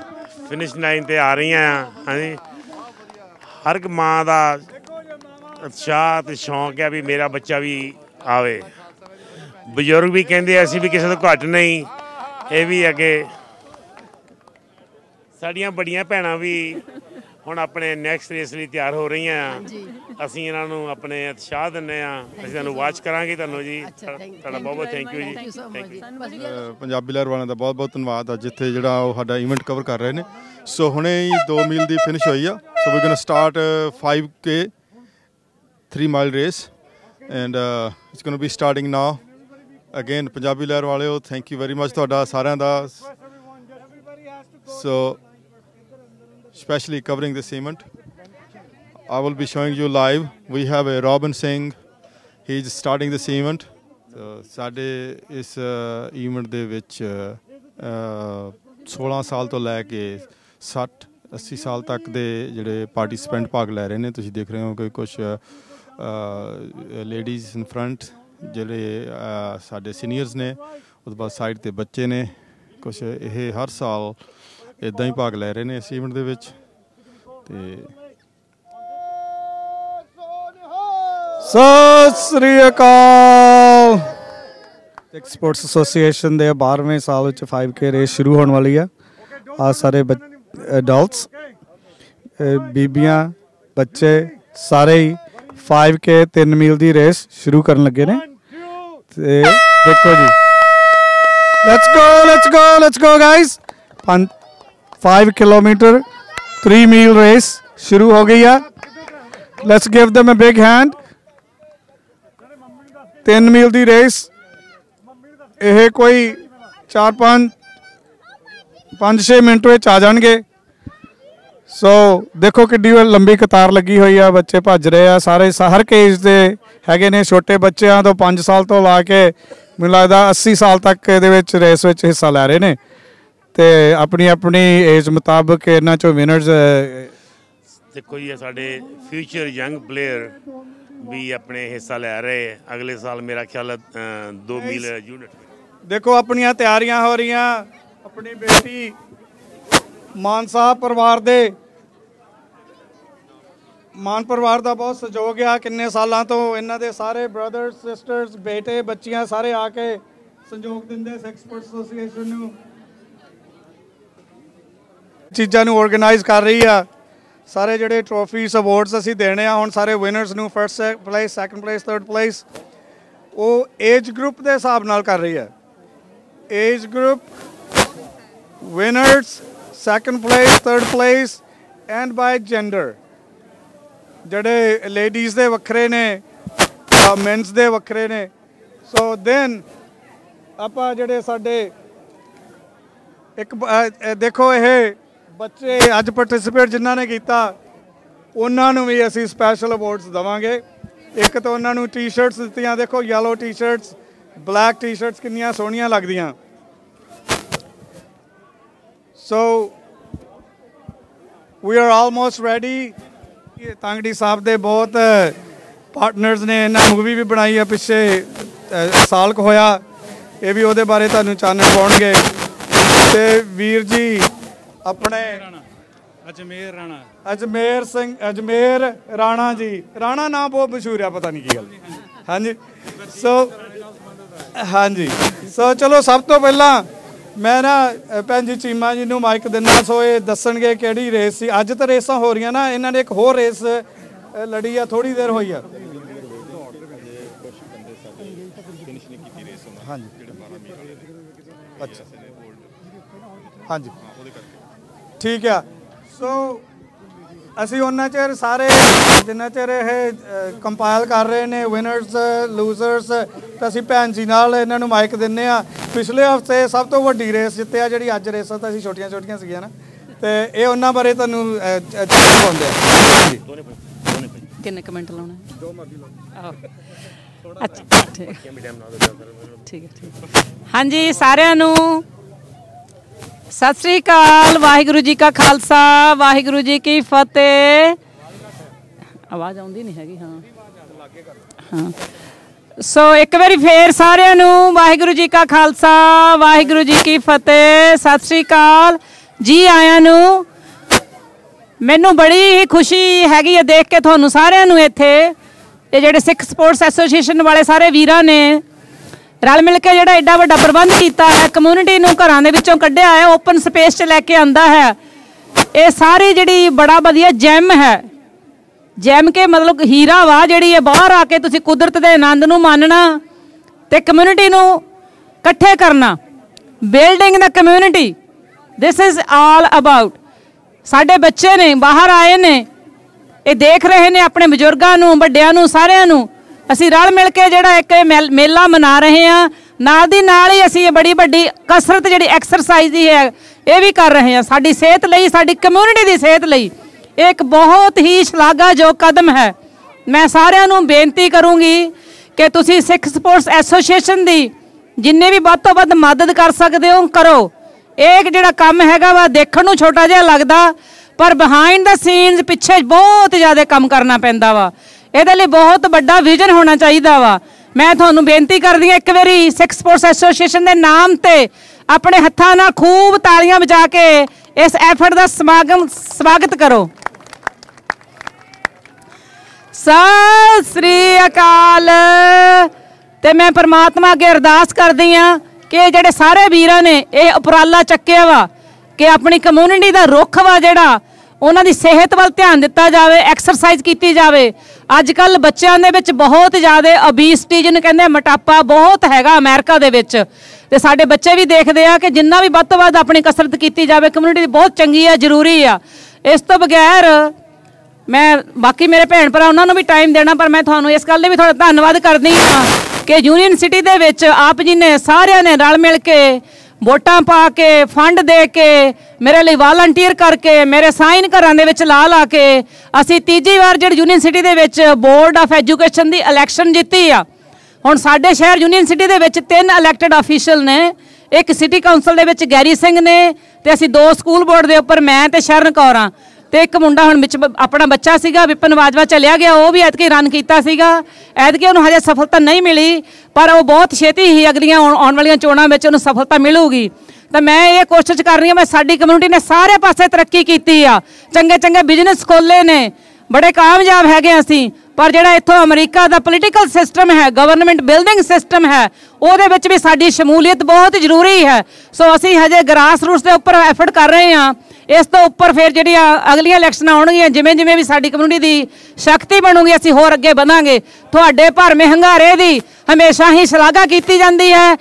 ਫਿਨਿਸ਼ ਲਾਈਨ ਤੇ ਆ ਰਹੀਆਂ ਆ। ਹਾਂਜੀ ਹਰ ਇੱਕ ਮਾਂ ਦਾ ਉਤਸ਼ਾਹ ਤੇ ਸ਼ੌਂਕ ਆ ਵੀ ਮੇਰਾ ਬੱਚਾ ਵੀ ਆਵੇ। ਬਜ਼ੁਰਗ ਵੀ ਕਹਿੰਦੇ ਅਸੀਂ ਵੀ ਕਿਸੇ ਤੋਂ ਘੱਟ ਨਹੀਂ। ਇਹ ਵੀ ਅੱਗੇ ਸਾਡੀਆਂ ਬੜੀਆਂ ਭੈਣਾਂ ਵੀ ਹੁਣ ਆਪਣੇ ਨੈਕਸਟ ਰੇਸ ਲਈ ਤਿਆਰ ਹੋ ਰਹੀਆਂ ਆ। ਅਸੀਂ ਇਹਨਾਂ ਨੂੰ ਆਪਣੇ ਉਤਸ਼ਾਹ ਦਿੰਦੇ ਆ। ਅਸੀਂ ਤੁਹਾਨੂੰ ਵਾਚ ਕਰਾਂਗੇ। ਤੁਹਾਨੂੰ ਜੀ ਤੁਹਾਡਾ ਬਹੁਤ ਬਹੁਤ ਥੈਂਕ ਯੂ ਜੀ। ਪੰਜਾਬੀ ਲਹਿਰ ਵਾਲਿਆਂ ਦਾ ਬਹੁਤ ਬਹੁਤ ਧੰਨਵਾਦ ਅੱਜ ਇੱਥੇ ਜਿਹੜਾ ਉਹ ਸਾਡਾ ਇਵੈਂਟ ਕਵਰ ਕਰ ਰਹੇ ਨੇ। ਸੋ ਹੁਣੇ ਹੀ 2 ਮੀਲ ਦੀ ਫਿਨਿਸ਼ ਹੋਈ ਆ। So we going to start 5K 3 mile race and it's going to be starting now. Again Punjabi Lehar ਵਾਲਿਓ ਥੈਂਕ ਯੂ ਵੈਰੀ ਮਚ ਤੁਹਾਡਾ ਸਾਰਿਆਂ ਦਾ। ਸੋ especially covering this event. I will be showing you live. We have a Robin Singh. He's starting this event. ਸਾਡੇ ਇਸ event ਦੇ ਵਿੱਚ 16 ਸਾਲ ਤੋਂ ਲੈ ਕੇ 60-80 ਸਾਲ ਤੱਕ ਦੇ ਜਿਹੜੇ ਪਾਰਟਿਸਪੈਂਟ ਭਾਗ ਲੈ ਰਹੇ ਨੇ। ਤੁਸੀਂ ਦੇਖ ਰਹੇ ਹੋ ਕਿ ਕੁਝ ਲੇਡੀਜ਼ ਇਨ ਫਰੰਟ ਜਿਹੜੇ ਸਾਡੇ ਸੀਨੀਅਰਸ ਨੇ। ਉਸ ਤੋਂ ਬਾਅਦ ਸਾਈਡ 'ਤੇ ਬੱਚੇ ਨੇ ਕੁਝ। ਇਹ ਹਰ ਸਾਲ ਇੱਦਾਂ ਹੀ ਭਾਗ ਲੈ ਰਹੇ ਨੇ ਇਸ ਇਵੈਂਟ ਦੇ ਵਿੱਚ। ਤੇ ਸਤਿ ਸ੍ਰੀ ਅਕਾਲ। ਸਪੋਰਟਸ ਐਸੋਸੀਏਸ਼ਨ ਦੇ 12ਵੇਂ ਸਾਲ ਵਿੱਚ 5K ਰੇਸ ਸ਼ੁਰੂ ਹੋਣ ਵਾਲੀ ਆ। ਆ ਸਾਰੇ ਅਡਲਟਸ ਬੀਬੀਆਂ ਬੱਚੇ ਸਾਰੇ ਹੀ 5K 3 ਮੀਲ ਦੀ ਰੇਸ ਸ਼ੁਰੂ ਕਰਨ ਲੱਗੇ ਨੇ। ਤੇ ਦੇਖੋ ਜੀ let's go let's go let's go guys. 5 kilometre 3 mile race शुरू हो गई है। Let's give them a big hand. 3 mile दी रेस ਇਹ ਕੋਈ 4-5-6 ਮਿੰਟ ਵਿੱਚ ਆ ਜਾਣਗੇ। ਸੋ ਦੇਖੋ ਕਿੱਡੀ ਲੰਬੀ ਕਤਾਰ ਲੱਗੀ ਹੋਈ ਆ। ਬੱਚੇ ਭੱਜ ਰਹੇ ਆ ਸਾਰੇ ਹਰ ਏਜ ਦੇ ਹੈਗੇ ਨੇ। ਛੋਟੇ ਬੱਚਿਆਂ ਤੋਂ 5 ਸਾਲ ਤੋਂ ਲਾ ਕੇ ਮੈਨੂੰ ਲੱਗਦਾ 80 ਸਾਲ ਤੱਕ ਇਹਦੇ ਵਿੱਚ ਰੇਸ ਵਿੱਚ ਹਿੱਸਾ ਲੈ ਰਹੇ ਨੇ। ਤੇ ਆਪਣੀ ਆਪਣੀ ਏਜ ਮੁਤਾਬਕ ਇਹਨਾਂ ਚੋਂ ਵਿਨਰਸ ਦੇਖੋ ਜੀ ਸਾਡੇ ਫਿਊਚਰ ਯੰਗ ਪਲੇਅਰ ਵੀ ਆਪਣੇ ਹਿੱਸਾ ਲੈ ਰਹੇ। ਅਗਲੇ ਸਾਲ ਮੇਰਾ ਖਿਆਲ 2 ਮੀਲ ਯੂਨਿਟ। ਦੇਖੋ ਆਪਣੀਆਂ ਤਿਆਰੀਆਂ ਹੋ ਰਹੀਆਂ। ਆਪਣੀ ਬੇਟੀ ਮਾਨ ਸਾਹਿਬ ਪਰਿਵਾਰ ਦੇ ਮਾਨ ਪਰਿਵਾਰ ਦਾ ਬਹੁਤ ਸਹਿਯੋਗ ਆ। ਕਿੰਨੇ ਸਾਲਾਂ ਤੋਂ ਇਹਨਾਂ ਦੇ ਸਾਰੇ ਬ੍ਰਦਰਸ ਸਿਸਟਰਸ ਬੇਟੇ ਬੱਚੀਆਂ ਸਾਰੇ ਆ ਕੇ ਸਹਿਯੋਗ ਦਿੰਦੇ ਸਿੱਖ ਸਪੋਰਟਸ ਐਸੋਸੀਏਸ਼ਨ ਨੂੰ। ਚੀਜ਼ਾਂ ਨੂੰ ਆਰਗੇਨਾਈਜ਼ ਕਰ ਰਹੀ ਆ। ਸਾਰੇ ਜਿਹੜੇ ਟਰੋਫੀਜ਼ ਅਵਾਰਡਸ ਅਸੀਂ ਦੇਣੇ ਆ ਹੁਣ ਸਾਰੇ ਵਿਨਰਸ ਨੂੰ first place second place third place ਉਹ ਏਜ ਗਰੁੱਪ ਦੇ ਹਿਸਾਬ ਨਾਲ ਕਰ ਰਹੀ ਆ। Age group winners second place third place and by gender. ਜਿਹੜੇ ਲੇਡੀਜ਼ ਦੇ ਵੱਖਰੇ ਨੇ ਮੈਨਸ ਦੇ ਵੱਖਰੇ ਨੇ। ਸੋ ਦੈਨ ਆਪਾਂ ਜਿਹੜੇ ਸਾਡੇ ਇੱਕ ਦੇਖੋ ਇਹ ਬੱਚੇ ਅੱਜ ਪਾਰਟਿਸਿਪੇਟ ਜਿਨ੍ਹਾਂ ਨੇ ਕੀਤਾ ਉਹਨਾਂ ਨੂੰ ਵੀ ਅਸੀਂ ਸਪੈਸ਼ਲ ਅਵਾਰਡਸ ਦੇਵਾਂਗੇ। ਇੱਕ ਤਾਂ ਉਹਨਾਂ ਨੂੰ ਟੀ-ਸ਼ਰਟਸ ਦਿੱਤੀਆਂ। ਦੇਖੋ ਯੈਲੋ ਟੀ-ਸ਼ਰਟਸ ਬਲੈਕ ਟੀ-ਸ਼ਰਟਸ ਕਿੰਨੀਆਂ ਸੋਹਣੀਆਂ ਲੱਗਦੀਆਂ। ਸੋ ਵੀ ਆਰ ਆਲਮੋਸਟ ਰੈਡੀ। ਤਾਂਗੜੀ ਸਾਹਿਬ ਦੇ ਬਹੁਤ ਪਾਰਟਨਰਸ ਨੇ। ਇਹਨਾਂ ਮੂਵੀ ਵੀ ਬਣਾਈ ਆ ਪਿੱਛੇ ਸਾਲ ਕੁ ਹੋਇਆ। ਇਹ ਵੀ ਉਹਦੇ ਬਾਰੇ ਤੁਹਾਨੂੰ ਚਾਨਣ ਪਾਉਣਗੇ। ਤੇ ਵੀਰ ਜੀ ਆਪਣੇ ਅਜਮੇਰ ਰਾਣਾ ਜੀ। ਰਾਣਾ ਨਾਮ ਬਹੁਤ ਮਸ਼ਹੂਰ ਆ ਪਤਾ ਨਹੀਂ ਕੀ ਗੱਲ। ਹਾਂਜੀ ਸੋ ਹਾਂਜੀ ਸੋ ਚਲੋ ਸਭ ਤੋਂ ਪਹਿਲਾਂ ਮੈਂ ਨਾ ਭੈਣ ਜੀ ਚੀਮਾ ਜੀ ਨੂੰ ਮਾਈਕ ਦਿੰਦਾ, ਸੋ ਇਹ ਦੱਸਣਗੇ ਕਿਹੜੀ ਰੇਸ ਸੀ। ਅੱਜ ਤਾਂ ਰੇਸਾਂ ਹੋ ਰਹੀਆਂ ਨਾ, ਇਹਨਾਂ ਨੇ ਇੱਕ ਹੋਰ ਰੇਸ ਲੜੀ ਆ, ਥੋੜੀ ਦੇਰ ਹੋਈ ਆ। ਹਾਂਜੀ ਅੱਛਾ ਹਾਂਜੀ ਠੀਕ ਆ। ਸੋ ਅਸੀਂ ਉਹਨਾਂ ਚਿਰ ਸਾਰੇ ਜਿੰਨਾ ਚਿਰ ਇਹ ਕੰਪਾਈਲ ਕਰ ਰਹੇ ਨੇ ਵਿਨਰਸ ਲੂਜ਼ਰਸ, ਤਾਂ ਅਸੀਂ ਭੈਣ ਜੀ ਨਾਲ ਇਹਨਾਂ ਨੂੰ ਮਾਈਕ ਦਿੰਦੇ ਆ। ਪਿਛਲੇ ਹਫਤੇ ਸਭ ਤੋਂ ਵੱਡੀ ਰੇਸ ਜਿੱਤਿਆ, ਜਿਹੜੀ ਅੱਜ ਰੇਸਾਂ ਤਾਂ ਅਸੀਂ ਛੋਟੀਆਂ ਛੋਟੀਆਂ ਸੀਗੀਆਂ ਨਾ, ਤੇ ਇਹ ਉਹਨਾਂ ਬਾਰੇ ਤੁਹਾਨੂੰ ਪਾਉਂਦੇ ਆ। ਕਿੰਨੇ ਕਮੈਂਟ ਲਾਉਣਾ? 2 ਮਰਜ਼ੀ ਲਾਓ। ਅੱਛਾ ਠੀਕ ਹੈ। ਹਾਂਜੀ ਸਾਰਿਆਂ ਨੂੰ ਸਤਿ ਸ੍ਰੀ ਅਕਾਲ। ਵਾਹਿਗੁਰੂ ਜੀ ਕਾ ਖਾਲਸਾ, ਵਾਹਿਗੁਰੂ ਜੀ ਕੀ ਫਤਿਹ। ਆਵਾਜ਼ ਆਉਂਦੀ ਨਹੀਂ ਹੈਗੀ? ਹਾਂ। ਸੋ ਇੱਕ ਵਾਰੀ ਫੇਰ ਸਾਰਿਆਂ ਨੂੰ ਵਾਹਿਗੁਰੂ ਜੀ ਕਾ ਖਾਲਸਾ, ਵਾਹਿਗੁਰੂ ਜੀ ਕੀ ਫਤਿਹ, ਸਤਿ ਸ੍ਰੀ ਅਕਾਲ ਜੀ ਆਇਆਂ ਨੂੰ। ਮੈਨੂੰ ਬੜੀ ਹੀ ਖੁਸ਼ੀ ਹੈਗੀ ਹੈ ਦੇਖ ਕੇ ਤੁਹਾਨੂੰ ਸਾਰਿਆਂ ਨੂੰ ਇੱਥੇ। ਇਹ ਜਿਹੜੇ ਸਿੱਖ ਸਪੋਰਟਸ ਐਸੋਸੀਏਸ਼ਨ ਵਾਲੇ ਸਾਰੇ ਵੀਰਾਂ ਨੇ ਰਲ ਮਿਲ ਕੇ ਜਿਹੜਾ ਐਡਾ ਵੱਡਾ ਪ੍ਰਬੰਧ ਕੀਤਾ ਹੈ, ਕਮਿਊਨਿਟੀ ਨੂੰ ਘਰਾਂ ਦੇ ਵਿੱਚੋਂ ਕੱਢਿਆ ਹੈ, ਓਪਨ ਸਪੇਸ 'ਚ ਲੈ ਕੇ ਆਂਦਾ ਹੈ। ਇਹ ਸਾਰੀ ਜਿਹੜੀ ਬੜਾ ਵਧੀਆ ਜੈਮ ਹੈ, ਜੈਮ ਕੇ ਮਤਲਬ ਹੀਰਾ ਵਾ ਜਿਹੜੀ ਇਹ ਬਾਹਰ ਆ ਕੇ ਤੁਸੀਂ ਕੁਦਰਤ ਦੇ ਆਨੰਦ ਨੂੰ ਮਾਣਨਾ ਤੇ ਕਮਿਊਨਿਟੀ ਨੂੰ ਇਕੱਠੇ ਕਰਨਾ। Building the community, this is all about. ਸਾਡੇ ਬੱਚੇ ਨੇ ਬਾਹਰ ਆਏ ਨੇ, ਇਹ ਦੇਖ ਰਹੇ ਨੇ ਆਪਣੇ ਬਜ਼ੁਰਗਾਂ ਨੂੰ, ਵੱਡਿਆਂ ਨੂੰ, ਸਾਰਿਆਂ ਨੂੰ। ਅਸੀਂ ਰਲ ਮਿਲ ਕੇ ਜਿਹੜਾ ਇੱਕ ਮੇਲਾ ਮਨਾ ਰਹੇ ਹਾਂ, ਨਾਲ ਦੀ ਨਾਲ ਹੀ ਅਸੀਂ ਇਹ ਬੜੀ ਵੱਡੀ ਕਸਰਤ ਜਿਹੜੀ ਐਕਸਰਸਾਈਜ਼ ਦੀ ਹੈ ਇਹ ਵੀ ਕਰ ਰਹੇ ਹਾਂ, ਸਾਡੀ ਸਿਹਤ ਲਈ, ਸਾਡੀ ਕਮਿਊਨਿਟੀ ਦੀ ਸਿਹਤ ਲਈ। ਇਹ ਇੱਕ ਬਹੁਤ ਹੀ ਸ਼ਲਾਘਾਯੋਗ ਕਦਮ ਹੈ। ਮੈਂ ਸਾਰਿਆਂ ਨੂੰ ਬੇਨਤੀ ਕਰੂੰਗੀ ਕਿ ਤੁਸੀਂ ਸਿੱਖ ਸਪੋਰਟਸ ਐਸੋਸੀਏਸ਼ਨ ਦੀ ਜਿੰਨੇ ਵੀ ਵੱਧ ਤੋਂ ਵੱਧ ਮਦਦ ਕਰ ਸਕਦੇ ਹੋ ਕਰੋ। ਇਹ ਜਿਹੜਾ ਕੰਮ ਹੈਗਾ ਵਾ ਦੇਖਣ ਨੂੰ ਛੋਟਾ ਜਿਹਾ ਲੱਗਦਾ, ਪਰ ਬਿਹਾਈਂਡ ਦਾ ਸੀਨਸ ਪਿੱਛੇ ਬਹੁਤ ਜ਼ਿਆਦਾ ਕੰਮ ਕਰਨਾ ਪੈਂਦਾ ਵਾ। ਇਹਦੇ ਲਈ ਬਹੁਤ ਵੱਡਾ ਵਿਜ਼ਨ ਹੋਣਾ ਚਾਹੀਦਾ ਵਾ। ਮੈਂ ਤੁਹਾਨੂੰ ਬੇਨਤੀ ਕਰਦੀ ਹਾਂ ਇੱਕ ਵਾਰੀ ਸਿੱਖ ਸਪੋਰਟਸ ਐਸੋਸੀਏਸ਼ਨ ਦੇ ਨਾਮ ਤੇ ਆਪਣੇ ਹੱਥਾਂ ਨਾਲ ਖੂਬ ਤਾਲੀਆਂ ਵਜਾ ਕੇ ਇਸ ਐਫਰਟ ਦਾ ਸਵਾਗਤ ਕਰੋ। ਸਤਿ ਸ੍ਰੀ ਅਕਾਲ। ਤੇ ਮੈਂ ਪਰਮਾਤਮਾ ਅੱਗੇ ਅਰਦਾਸ ਕਰਦੀ ਹਾਂ ਕਿ ਜਿਹੜੇ ਸਾਰੇ ਵੀਰਾਂ ਨੇ ਇਹ ਉਪਰਾਲਾ ਚੱਕਿਆ ਵਾ ਕਿ ਆਪਣੀ ਕਮਿਊਨਿਟੀ ਦਾ ਰੁੱਖ ਵਾ ਜਿਹੜਾ ਉਹਨਾਂ ਦੀ ਸਿਹਤ ਵੱਲ ਧਿਆਨ ਦਿੱਤਾ ਜਾਵੇ, ਐਕਸਰਸਾਈਜ਼ ਕੀਤੀ ਜਾਵੇ। ਅੱਜ ਕੱਲ੍ਹ ਬੱਚਿਆਂ ਦੇ ਵਿੱਚ ਬਹੁਤ ਜ਼ਿਆਦਾ ਓਬੀਸਿਟੀ ਜਿਹਨੂੰ ਕਹਿੰਦੇ ਮੋਟਾਪਾ ਬਹੁਤ ਹੈਗਾ ਅਮਰੀਕਾ ਦੇ ਵਿੱਚ, ਤੇ ਸਾਡੇ ਬੱਚੇ ਵੀ ਦੇਖਦੇ ਆ ਕਿ ਜਿੰਨਾ ਵੀ ਵੱਧ ਤੋਂ ਵੱਧ ਆਪਣੀ ਕਸਰਤ ਕੀਤੀ ਜਾਵੇ ਕਮਿਊਨਿਟੀ ਬਹੁਤ ਚੰਗੀ ਆ, ਜ਼ਰੂਰੀ ਆ। ਇਸ ਤੋਂ ਬਗੈਰ ਮੈਂ ਬਾਕੀ ਮੇਰੇ ਭੈਣ ਭਰਾ ਉਹਨਾਂ ਨੂੰ ਵੀ ਟਾਈਮ ਦੇਣਾ, ਪਰ ਮੈਂ ਤੁਹਾਨੂੰ ਇਸ ਗੱਲ ਦੇ ਵੀ ਥੋੜ੍ਹਾ ਧੰਨਵਾਦ ਕਰਦੀ ਹਾਂ ਕਿ ਯੂਨੀਅਨ ਸਿਟੀ ਦੇ ਵਿੱਚ ਆਪ ਜੀ ਨੇ ਸਾਰਿਆਂ ਨੇ ਰਲ ਮਿਲ ਕੇ ਵੋਟਾਂ ਪਾ ਕੇ, ਫੰਡ ਦੇ ਕੇ, ਮੇਰੇ ਲਈ ਵਾਲੰਟੀਅਰ ਕਰਕੇ, ਮੇਰੇ ਸਾਈਨ ਘਰਾਂ ਦੇ ਵਿੱਚ ਲਾ ਕੇ ਅਸੀਂ ਤੀਜੀ ਵਾਰ ਜਿਹੜੀ ਯੂਨੀਅਨ ਸਿਟੀ ਦੇ ਵਿੱਚ board of education the election ਜਿੱਤੀ ਆ। ਹੁਣ ਸਾਡੇ ਸ਼ਹਿਰ ਯੂਨੀਅਨ ਸਿਟੀ ਦੇ ਵਿੱਚ 3 ਇਲੈਕਟਡ ਅਫੀਸ਼ੀਅਲ ਨੇ, ਇੱਕ ਸਿਟੀ ਕਾਉਂਸਲ ਦੇ ਵਿੱਚ ਗੈਰੀ ਸਿੰਘ ਨੇ, ਤੇ ਅਸੀਂ 2 ਸਕੂਲ ਬੋਰਡ ਦੇ ਉੱਪਰ ਮੈਂ ਤੇ ਸ਼ਰਨ ਕੌਰ ਹਾਂ, ਤੇ ਇੱਕ ਮੁੰਡਾ ਹੁਣ ਵਿੱਚ ਆਪਣਾ ਬੱਚਾ ਸੀਗਾ ਵਿਪਨ ਬਾਜਵਾ ਚਲਿਆ ਗਿਆ, ਉਹ ਵੀ ਐਤਕੀ ਰਨ ਕੀਤਾ ਸੀਗਾ। ਐਤਕੀ ਉਹਨੂੰ ਹਜੇ ਸਫਲਤਾ ਨਹੀਂ ਮਿਲੀ, ਪਰ ਉਹ ਬਹੁਤ ਛੇਤੀ ਹੀ ਅਗਲੀਆਂ ਆਉਣ ਵਾਲੀਆਂ ਚੋਣਾਂ ਵਿੱਚ ਉਹਨੂੰ ਸਫਲਤਾ ਮਿਲੂਗੀ। ਤਾਂ ਮੈਂ ਇਹ ਕੋਸ਼ਿਸ਼ ਕਰ ਰਹੀ ਹਾਂ, ਮੈਂ ਸਾਡੀ ਕਮਿਊਨਿਟੀ ਨੇ ਸਾਰੇ ਪਾਸੇ ਤਰੱਕੀ ਕੀਤੀ ਆ, ਚੰਗੇ ਚੰਗੇ ਬਿਜ਼ਨਸ ਖੋਲ੍ਹੇ ਨੇ, ਬੜੇ ਕਾਮਯਾਬ ਹੈਗੇ ਅਸੀਂ। ਪਰ ਜਿਹੜਾ ਇੱਥੋਂ ਅਮਰੀਕਾ ਦਾ ਪੋਲੀਟੀਕਲ ਸਿਸਟਮ ਹੈ, ਗਵਰਨਮੈਂਟ ਬਿਲਡਿੰਗ ਸਿਸਟਮ ਹੈ, ਉਹਦੇ ਵਿੱਚ ਵੀ ਸਾਡੀ ਸ਼ਮੂਲੀਅਤ ਬਹੁਤ ਜ਼ਰੂਰੀ ਹੈ। ਸੋ ਅਸੀਂ ਹਜੇ ਗ੍ਰਾਸ ਰੂਟਸ ਦੇ ਉੱਪਰ ਐਫਰਟ ਕਰ ਰਹੇ ਹਾਂ। ਇਸ ਤੋਂ ਉੱਪਰ ਫਿਰ ਜਿਹੜੀਆਂ ਅਗਲੀਆਂ ਇਲੈਕਸ਼ਨਾਂ ਆਉਣਗੀਆਂ, ਜਿਵੇਂ ਜਿਵੇਂ ਵੀ ਸਾਡੀ ਕਮਿਊਨਿਟੀ ਦੀ ਸ਼ਕਤੀ ਬਣੂਗੀ ਅਸੀਂ ਹੋਰ ਅੱਗੇ ਵਧਾਂਗੇ। ਤੁਹਾਡੇ ਭਰਵੇਂ ਹੰਗਾਰੇ ਦੀ ਹਮੇਸ਼ਾ ਹੀ ਸ਼ਲਾਘਾ ਕੀਤੀ ਜਾਂਦੀ ਹੈ,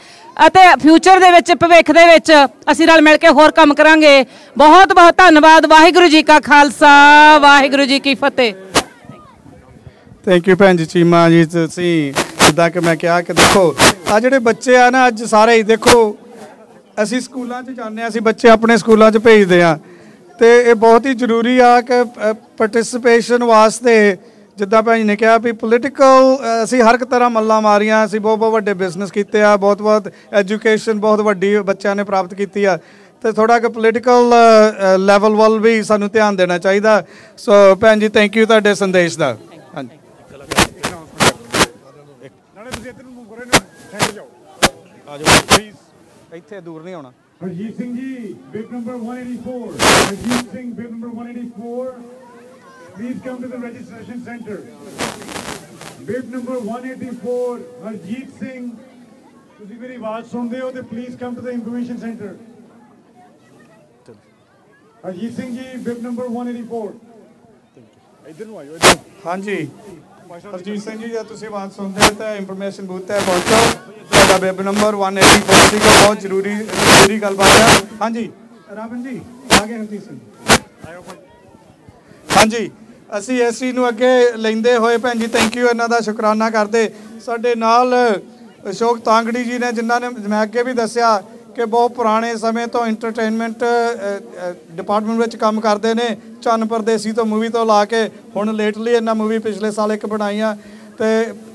ਅਤੇ ਫਿਊਚਰ ਦੇ ਵਿੱਚ, ਭਵਿੱਖ ਦੇ ਵਿੱਚ ਅਸੀਂ ਰਲ ਮਿਲ ਕੇ ਹੋਰ ਕੰਮ ਕਰਾਂਗੇ। ਬਹੁਤ ਬਹੁਤ ਧੰਨਵਾਦ। ਵਾਹਿਗੁਰੂ ਜੀ ਕਾ ਖਾਲਸਾ, ਵਾਹਿਗੁਰੂ ਜੀ ਕੀ ਫਤਿਹ। ਥੈਂਕ ਯੂ ਭੈਣ ਜੀ ਚੀਮਾ ਜੀ। ਤੁਸੀਂ ਜਿੱਦਾਂ ਕਿ ਮੈਂ ਕਿਹਾ ਕਿ ਦੇਖੋ ਆ ਜਿਹੜੇ ਬੱਚੇ ਆ ਨਾ ਅੱਜ ਸਾਰੇ ਹੀ ਦੇਖੋ, ਅਸੀਂ ਸਕੂਲਾਂ 'ਚ ਜਾਂਦੇ ਹਾਂ, ਅਸੀਂ ਬੱਚੇ ਆਪਣੇ ਸਕੂਲਾਂ 'ਚ ਭੇਜਦੇ ਹਾਂ, ਤੇ ਇਹ ਬਹੁਤ ਹੀ ਜ਼ਰੂਰੀ ਆ ਕਿ ਪਾਰਟਿਸਿਪੇਸ਼ਨ ਵਾਸਤੇ ਜਿੱਦਾਂ ਭੈਣ ਜੀ ਨੇ ਕਿਹਾ ਵੀ ਪੋਲੀਟੀਕਲ ਅਸੀਂ ਹਰ ਇੱਕ ਤਰ੍ਹਾਂ ਮੱਲਾਂ ਮਾਰੀਆਂ, ਅਸੀਂ ਬਹੁਤ ਬਹੁਤ ਵੱਡੇ ਬਿਜ਼ਨਸ ਕੀਤੇ ਆ, ਬਹੁਤ ਬਹੁਤ ਐਜੂਕੇਸ਼ਨ ਬਹੁਤ ਵੱਡੀ ਬੱਚਿਆਂ ਨੇ ਪ੍ਰਾਪਤ ਕੀਤੀ ਆ, ਤੇ ਥੋੜ੍ਹਾ ਕਿ ਪੋਲੀਟੀਕਲ ਲੈਵਲ ਵੱਲ ਵੀ ਸਾਨੂੰ ਧਿਆਨ ਦੇਣਾ ਚਾਹੀਦਾ। ਸੋ ਭੈਣ ਜੀ ਥੈਂਕ ਯੂ ਤੁਹਾਡੇ ਸੰਦੇਸ਼ ਦਾ। ਹਾਂਜੀ ਇੱਥੇ ਦੂਰ ਨਹੀਂ ਆਉਣਾ। Harjit Singh ji, bib number 184, Harjit Singh bib number 184, please come to the registration center. Bib number 184, Harjit Singh, ਤੁਸੀਂ ਮੇਰੀ ਆਵਾਜ਼ ਸੁਣਦੇ ਹੋ ਤੇ please come to the information center. Harjeet Singh ਜੀ ਬਿਬ ਨੰਬਰ 184 ਇਧਰ ਨੂੰ ਆਇਓ। ਹਾਂਜੀ ਹਰਜੀਤ ਸਿੰਘ ਜੀ, ਜੇ ਤੁਸੀਂ ਆਵਾਜ਼ ਸੁਣਦੇ ਹੋ ਤਾਂ ਇੰਫੋਰਮੇਸ਼ਨ ਬੂਥ ਤੇ ਪਹੁੰਚੋ। ਤੁਹਾਡਾ ਬਿਬ ਨੰਬਰ 184 ਸੀਗਾ, ਬਹੁਤ ਜ਼ਰੂਰੀ ਗੱਲਬਾਤ ਹੈ। ਹਾਂਜੀ ਰਾਵਣ ਜੀ ਆ ਗਏ ਹਰਜੀਤ ਸਿੰਘ ਆਇਓ ਭਾਈ। ਹਾਂਜੀ ਅਸੀਂ ਇਸ ਚੀਜ਼ ਨੂੰ ਅੱਗੇ ਲੈਂਦੇ ਹੋਏ ਭੈਣ ਜੀ ਥੈਂਕ ਯੂ ਇਹਨਾਂ ਦਾ ਸ਼ੁਕਰਾਨਾ ਕਰਦੇ। ਸਾਡੇ ਨਾਲ ਅਸ਼ੋਕ ਤਾਂਗੜੀ ਜੀ ਨੇ, ਜਿਨ੍ਹਾਂ ਨੇ ਮੈਂ ਅੱਗੇ ਵੀ ਦੱਸਿਆ ਕਿ ਬਹੁਤ ਪੁਰਾਣੇ ਸਮੇਂ ਤੋਂ ਇੰਟਰਟੇਨਮੈਂਟ ਡਿਪਾਰਟਮੈਂਟ ਵਿੱਚ ਕੰਮ ਕਰਦੇ ਨੇ। ਚੰਨ ਪਰਦੇਸੀ ਤੋਂ ਮੂਵੀ ਤੋਂ ਲਾ ਕੇ ਹੁਣ ਲੇਟਲੀ ਇਹਨਾਂ ਮੂਵੀ ਪਿਛਲੇ ਸਾਲ ਇੱਕ ਬਣਾਈਆਂ, ਤੇ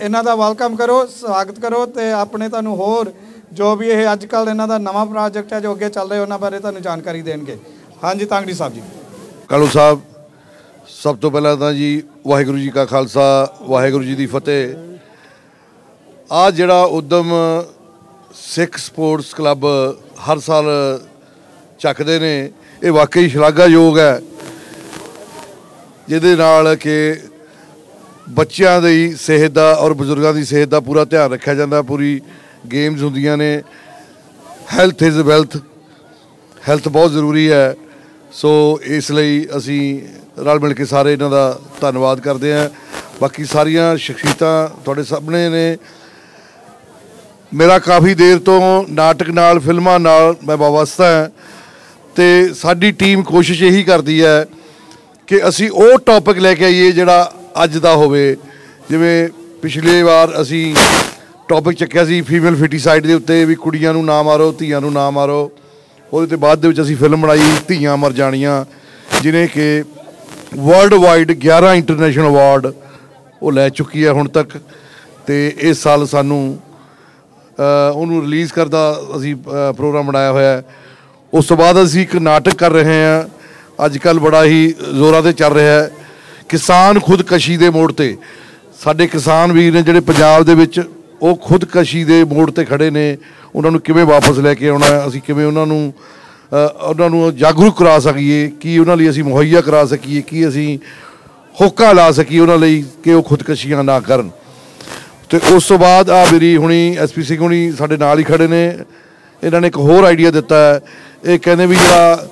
ਇਹਨਾਂ ਦਾ ਵੈਲਕਮ ਕਰੋ, ਸਵਾਗਤ ਕਰੋ, ਤੇ ਆਪਣੇ ਤੁਹਾਨੂੰ ਹੋਰ ਜੋ ਵੀ ਇਹ ਅੱਜ ਕੱਲ੍ਹ ਇਹਨਾਂ ਦਾ ਨਵਾਂ ਪ੍ਰੋਜੈਕਟ ਹੈ ਜੋ ਅੱਗੇ ਚੱਲ ਰਿਹਾ ਉਹਨਾਂ ਬਾਰੇ ਤੁਹਾਨੂੰ ਜਾਣਕਾਰੀ ਦੇਣਗੇ। ਹਾਂਜੀ ਤਾਂਗੜੀ ਸਾਹਿਬ ਜੀ। ਕਾਲੂ ਸਾਹਿਬ, ਸਭ ਤੋਂ ਪਹਿਲਾਂ ਤਾਂ ਜੀ ਵਾਹਿਗੁਰੂ ਜੀ ਕਾ ਖਾਲਸਾ ਵਾਹਿਗੁਰੂ ਜੀ ਦੀ ਫਤਿਹ। ਆਹ ਜਿਹੜਾ ਉਦਮ ਸਿੱਖ ਸਪੋਰਟਸ ਕਲੱਬ ਹਰ ਸਾਲ ਚੱਕਦੇ ਨੇ, ਇਹ ਵਾਕਈ ਸ਼ਲਾਘਾਯੋਗ ਹੈ, ਜਿਹਦੇ ਨਾਲ ਕਿ ਬੱਚਿਆਂ ਦੀ ਸਿਹਤ ਦਾ ਔਰ ਬਜ਼ੁਰਗਾਂ ਦੀ ਸਿਹਤ ਦਾ ਪੂਰਾ ਧਿਆਨ ਰੱਖਿਆ ਜਾਂਦਾ। ਪੂਰੀ ਗੇਮਸ ਹੁੰਦੀਆਂ ਨੇ। ਹੈਲਥ ਇਜ਼ ਵੈਲਥ, ਹੈਲਥ ਬਹੁਤ ਜ਼ਰੂਰੀ ਹੈ। ਸੋ ਇਸ ਲਈ ਅਸੀਂ ਰਲ ਮਿਲ ਕੇ ਸਾਰੇ ਇਹਨਾਂ ਦਾ ਧੰਨਵਾਦ ਕਰਦੇ ਹਾਂ। ਬਾਕੀ ਸਾਰੀਆਂ ਸ਼ਖਸੀਅਤਾਂ ਤੁਹਾਡੇ ਸਾਹਮਣੇ ਨੇ। ਮੇਰਾ ਕਾਫੀ ਦੇਰ ਤੋਂ ਨਾਟਕ ਨਾਲ, ਫਿਲਮਾਂ ਨਾਲ ਮੈਂ ਵਾਬਸਤਾ ਹਾਂ, ਅਤੇ ਸਾਡੀ ਟੀਮ ਕੋਸ਼ਿਸ਼ ਇਹੀ ਕਰਦੀ ਹੈ ਕਿ ਅਸੀਂ ਉਹ ਟੌਪਿਕ ਲੈ ਕੇ ਆਈਏ ਜਿਹੜਾ ਅੱਜ ਦਾ ਹੋਵੇ। ਜਿਵੇਂ ਪਿਛਲੇ ਵਾਰ ਅਸੀਂ ਟੌਪਿਕ ਚੱਕਿਆ ਸੀ ਫੀਮੇਲ ਫਿਟੀਸਾਈਡ ਦੇ ਉੱਤੇ, ਵੀ ਕੁੜੀਆਂ ਨੂੰ ਨਾ ਮਾਰੋ, ਧੀਆਂ ਨੂੰ ਨਾ ਮਾਰੋ। ਉਹਦੇ ਤੋਂ ਬਾਅਦ ਦੇ ਵਿੱਚ ਅਸੀਂ ਫਿਲਮ ਬਣਾਈ ਧੀਆਂ ਮਰ ਜਾਣੀਆਂ, ਜਿਹਨੇ ਕਿ ਵਰਲਡ ਵਾਈਡ 11 ਇੰਟਰਨੈਸ਼ਨਲ ਅਵਾਰਡ ਉਹ ਲੈ ਚੁੱਕੀ ਹੈ ਹੁਣ ਤੱਕ। ਅਤੇ ਇਸ ਸਾਲ ਸਾਨੂੰ ਉਹਨੂੰ ਰਿਲੀਜ਼ ਕਰਦਾ ਅਸੀਂ ਪ੍ਰੋਗਰਾਮ ਬਣਾਇਆ ਹੋਇਆ। ਉਸ ਤੋਂ ਬਾਅਦ ਅਸੀਂ ਇੱਕ ਨਾਟਕ ਕਰ ਰਹੇ ਹਾਂ, ਅੱਜ ਕੱਲ੍ਹ ਬੜਾ ਹੀ ਜ਼ੋਰਾਂ 'ਤੇ ਚੱਲ ਰਿਹਾ ਹੈ, ਕਿਸਾਨ ਖੁਦਕਸ਼ੀ ਦੇ ਮੋੜ 'ਤੇ। ਸਾਡੇ ਕਿਸਾਨ ਵੀਰ ਨੇ ਜਿਹੜੇ ਪੰਜਾਬ ਦੇ ਵਿੱਚ, ਉਹ ਖੁਦਕਸ਼ੀ ਦੇ ਮੋੜ 'ਤੇ ਖੜ੍ਹੇ ਨੇ। ਉਹਨਾਂ ਨੂੰ ਕਿਵੇਂ ਵਾਪਸ ਲੈ ਕੇ ਆਉਣਾ, ਅਸੀਂ ਕਿਵੇਂ ਉਹਨਾਂ ਨੂੰ ਜਾਗਰੂਕ ਕਰਾ ਸਕੀਏ, ਕੀ ਉਹਨਾਂ ਲਈ ਅਸੀਂ ਮੁਹੱਈਆ ਕਰਾ ਸਕੀਏ, ਕੀ ਅਸੀਂ ਹੋਕਾ ਲਾ ਸਕੀਏ ਉਹਨਾਂ ਲਈ ਕਿ ਉਹ ਖੁਦਕਸ਼ੀਆਂ ਨਾ ਕਰਨ। ਅਤੇ ਉਸ ਤੋਂ ਬਾਅਦ ਆ ਮੇਰੀ ਹੁਣੀ SP ਸਿੰਘ ਹੁਣੀ ਸਾਡੇ ਨਾਲ ਹੀ ਖੜ੍ਹੇ ਨੇ। ਇਹਨਾਂ ਨੇ ਇੱਕ ਹੋਰ ਆਈਡੀਆ ਦਿੱਤਾ ਹੈ। ਇਹ ਕਹਿੰਦੇ ਵੀ ਜਿਹੜਾ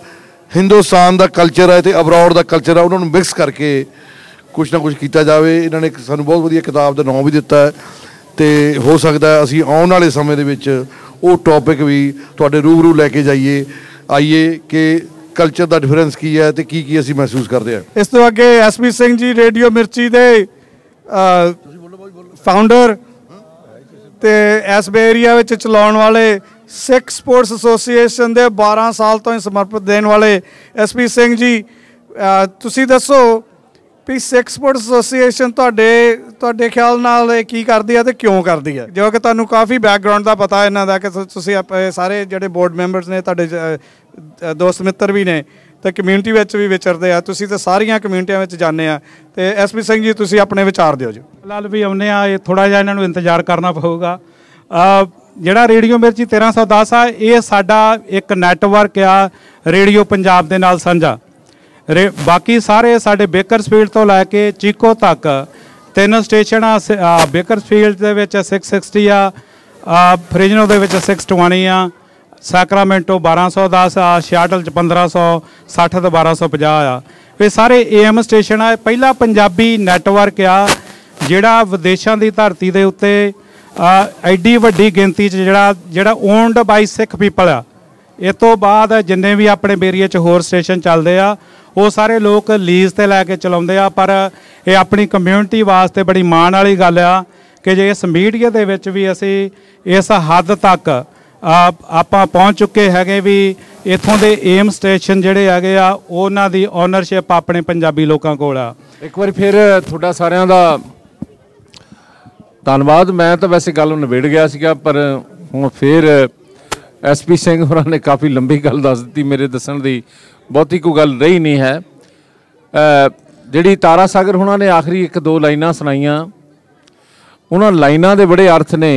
ਹਿੰਦੁਸਤਾਨ ਦਾ ਕਲਚਰ ਹੈ ਅਤੇ ਅਬਰੋਡ ਦਾ ਕਲਚਰ ਹੈ, ਉਹਨਾਂ ਨੂੰ ਮਿਕਸ ਕਰਕੇ ਕੁਛ ਨਾ ਕੁਛ ਕੀਤਾ ਜਾਵੇ। ਇਹਨਾਂ ਨੇ ਸਾਨੂੰ ਬਹੁਤ ਵਧੀਆ ਕਿਤਾਬ ਦਾ ਨਾਮ ਵੀ ਦਿੱਤਾ ਹੈ, ਅਤੇ ਹੋ ਸਕਦਾ ਅਸੀਂ ਆਉਣ ਵਾਲੇ ਸਮੇਂ ਦੇ ਵਿੱਚ ਉਹ ਟੌਪਿਕ ਵੀ ਤੁਹਾਡੇ ਰੂਬਰੂ ਲੈ ਕੇ ਆਈਏ ਕਿ ਕਲਚਰ ਦਾ ਡਿਫਰੈਂਸ ਕੀ ਹੈ ਅਤੇ ਕੀ ਅਸੀਂ ਮਹਿਸੂਸ ਕਰਦੇ ਹਾਂ। ਇਸ ਤੋਂ ਅੱਗੇ SP ਸਿੰਘ ਜੀ ਰੇਡੀਓ ਮਿਰਚੀ ਦੇ ਫਾਊਂਡਰ ਤੇ ਇਸ ਏਰੀਆ ਵਿੱਚ ਚਲਾਉਣ ਵਾਲੇ ਸਿੱਖ ਸਪੋਰਟਸ ਐਸੋਸੀਏਸ਼ਨ ਦੇ 12 ਸਾਲ ਤੋਂ ਹੀ ਸਮਰਪਿਤ ਦੇਣ ਵਾਲੇ SP ਸਿੰਘ ਜੀ, ਤੁਸੀਂ ਦੱਸੋ ਵੀ ਸਿੱਖ ਸਪੋਰਟਸ ਐਸੋਸੀਏਸ਼ਨ ਤੁਹਾਡੇ ਖਿਆਲ ਨਾਲ ਇਹ ਕੀ ਕਰਦੀ ਹੈ ਤੇ ਕਿਉਂ ਕਰਦੀ ਹੈ? ਜੋ ਕਿ ਤੁਹਾਨੂੰ ਕਾਫੀ ਬੈਕਗਰਾਉਂਡ ਦਾ ਪਤਾ ਇਹਨਾਂ ਦਾ, ਕਿ ਤੁਸੀਂ ਸਾਰੇ ਜਿਹੜੇ ਬੋਰਡ ਮੈਂਬਰਸ ਨੇ ਤੁਹਾਡੇ ਦੋਸਤ ਮਿੱਤਰ ਵੀ ਨੇ ਤੇ ਕਮਿਊਨਿਟੀ ਵਿੱਚ ਵੀ ਵਿਚਰਦੇ ਆ, ਤੁਸੀਂ ਤਾਂ ਸਾਰੀਆਂ ਕਮਿਊਨਿਟੀਆਂ ਵਿੱਚ ਜਾਂਦੇ ਆ। ਤੇ SP ਸਿੰਘ ਜੀ ਤੁਸੀਂ ਆਪਣੇ ਵਿਚਾਰ ਦਿਓ ਜੀ। ਫਿਲਹਾਲ ਵੀ ਆਉਂਦੇ ਆ, ਇਹ ਥੋੜ੍ਹਾ ਜਿਹਾ ਇਹਨਾਂ ਨੂੰ ਇੰਤਜ਼ਾਰ ਕਰਨਾ ਪਊਗਾ। ਜਿਹੜਾ ਰੇਡੀਓ ਮਿਰਚੀ 1310 ਆ, ਇਹ ਸਾਡਾ ਇੱਕ ਨੈਟਵਰਕ ਆ ਰੇਡੀਓ ਪੰਜਾਬ ਦੇ ਨਾਲ ਸਾਂਝਾ। ਬਾਕੀ ਸਾਰੇ ਸਾਡੇ ਬੇਕਰਸਫੀਲਡ ਤੋਂ ਲੈ ਕੇ ਚੀਕੋ ਤੱਕ 3 ਸਟੇਸ਼ਨ ਆ। ਬੇਕਰਸਫੀਲਡ ਦੇ ਵਿੱਚ 660 ਆ, ਫ੍ਰਿਜਨੋ ਦੇ ਵਿੱਚ 620 ਆ, ਸੈਕਰਾਮੈਂਟੋ 1210 ਆ, ਸ਼ਿਆਟਲ 'ਚ 1560 ਤੇ 1250 ਆ। ਇਹ ਸਾਰੇ AM ਸਟੇਸ਼ਨ ਆ। ਪਹਿਲਾ ਪੰਜਾਬੀ ਨੈਟਵਰਕ ਆ ਜਿਹੜਾ ਵਿਦੇਸ਼ਾਂ ਦੀ ਧਰਤੀ ਦੇ ਉੱਤੇ ਐਡੀ ਵੱਡੀ ਗਿਣਤੀ 'ਚ ਜਿਹੜਾ ਓਨਡ ਬਾਈ ਸਿੱਖ ਪੀਪਲ ਆ। ਇਸ ਤੋਂ ਬਾਅਦ ਜਿੰਨੇ ਵੀ ਆਪਣੇ ਏਰੀਏ 'ਚ ਹੋਰ ਸਟੇਸ਼ਨ ਚੱਲਦੇ ਆ, ਉਹ ਸਾਰੇ ਲੋਕ ਲੀਜ਼ 'ਤੇ ਲੈ ਕੇ ਚਲਾਉਂਦੇ ਆ। ਪਰ ਇਹ ਆਪਣੀ ਕਮਿਊਨਿਟੀ ਵਾਸਤੇ ਬੜੀ ਮਾਣ ਵਾਲੀ ਗੱਲ ਆ ਕਿ ਜੇ ਇਸ ਮੀਡੀਆ ਦੇ ਵਿੱਚ ਵੀ ਅਸੀਂ ਇਸ ਹੱਦ ਤੱਕ ਆਪਾਂ ਪਹੁੰਚ ਚੁੱਕੇ ਹੈਗੇ ਵੀ ਇੱਥੋਂ ਦੇ AM ਸਟੇਸ਼ਨ ਜਿਹੜੇ ਹੈਗੇ ਆ, ਉਹਨਾਂ ਦੀ ਓਨਰਸ਼ਿਪ ਆਪਣੇ ਪੰਜਾਬੀ ਲੋਕਾਂ ਕੋਲ ਆ। ਇੱਕ ਵਾਰੀ ਫਿਰ ਤੁਹਾਡਾ ਸਾਰਿਆਂ ਦਾ ਧੰਨਵਾਦ। ਮੈਂ ਤਾਂ ਵੈਸੇ ਗੱਲ ਨਿਬੇੜ ਗਿਆ ਸੀਗਾ, ਪਰ ਹੁਣ ਫਿਰ SP ਸਿੰਘ ਹੋਰਾਂ ਨੇ ਕਾਫੀ ਲੰਬੀ ਗੱਲ ਦੱਸ ਦਿੱਤੀ। ਮੇਰੇ ਦੱਸਣ ਦੀ ਬਹੁਤੀ ਕੋਈ ਗੱਲ ਰਹੀ ਨਹੀਂ ਹੈ। ਜਿਹੜੀ ਤਾਰਾ ਸਾਗਰ ਹੋਣਾ ਨੇ ਆਖਰੀ 1-2 ਲਾਈਨਾਂ ਸੁਣਾਈਆਂ, ਉਹਨਾਂ ਲਾਈਨਾਂ ਦੇ ਬੜੇ ਅਰਥ ਨੇ।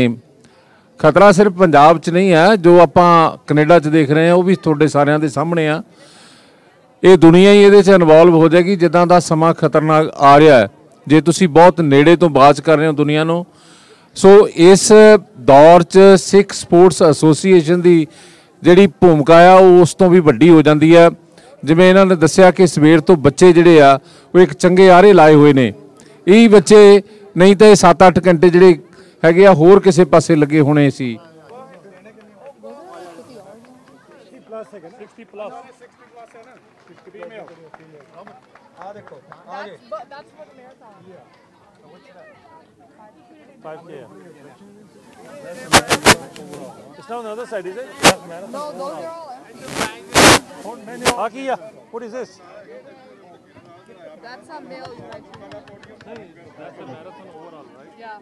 ਖਤਰਾ ਸਿਰਫ ਪੰਜਾਬ 'ਚ ਨਹੀਂ ਹੈ, ਜੋ ਆਪਾਂ ਕੈਨੇਡਾ 'ਚ ਦੇਖ ਰਹੇ ਹਾਂ ਉਹ ਵੀ ਤੁਹਾਡੇ ਸਾਰਿਆਂ ਦੇ ਸਾਹਮਣੇ ਆ। ਇਹ ਦੁਨੀਆ ਹੀ ਇਹਦੇ 'ਚ ਇਨਵੋਲਵ ਹੋ ਜਾਏਗੀ। ਜਿੱਦਾਂ ਦਾ ਸਮਾਂ ਖਤਰਨਾਕ ਆ ਰਿਹਾ ਹੈ, ਜੇ ਤੁਸੀਂ ਬਹੁਤ ਨੇੜੇ ਤੋਂ ਬਾਜ਼ ਕਰ ਰਹੇ ਹੋ ਦੁਨੀਆ ਨੂੰ। ਸੋ ਇਸ ਦੌਰ 'ਚ ਸਿੱਖ ਸਪੋਰਟਸ ਐਸੋਸੀਏਸ਼ਨ ਦੀ ਜਿਹੜੀ ਭੂਮਿਕਾ ਆ ਉਹ ਉਸ ਤੋਂ ਵੀ ਵੱਡੀ ਹੋ ਜਾਂਦੀ ਹੈ। ਜਿਵੇਂ ਇਹਨਾਂ ਨੇ ਦੱਸਿਆ ਕਿ ਸਵੇਰ ਤੋਂ ਬੱਚੇ ਜਿਹੜੇ ਆ ਉਹ ਇੱਕ ਚੰਗੇ ਆਰੇ ਲਾਏ ਹੋਏ ਨੇ। ਇਹ ਬੱਚੇ ਨਹੀਂ ਤਾਂ ਇਹ 7-8 ਘੰਟੇ ਜਿਹੜੇ ਹੈਗੇ ਆ ਹੋਰ ਕਿਸੇ ਪਾਸੇ ਲੱਗੇ ਹੋਣੇ ਸੀ। It's now on the other side, is it? No, those are all empty. Akia, what is this? That's a male. That's a marathon overall, right? Yeah.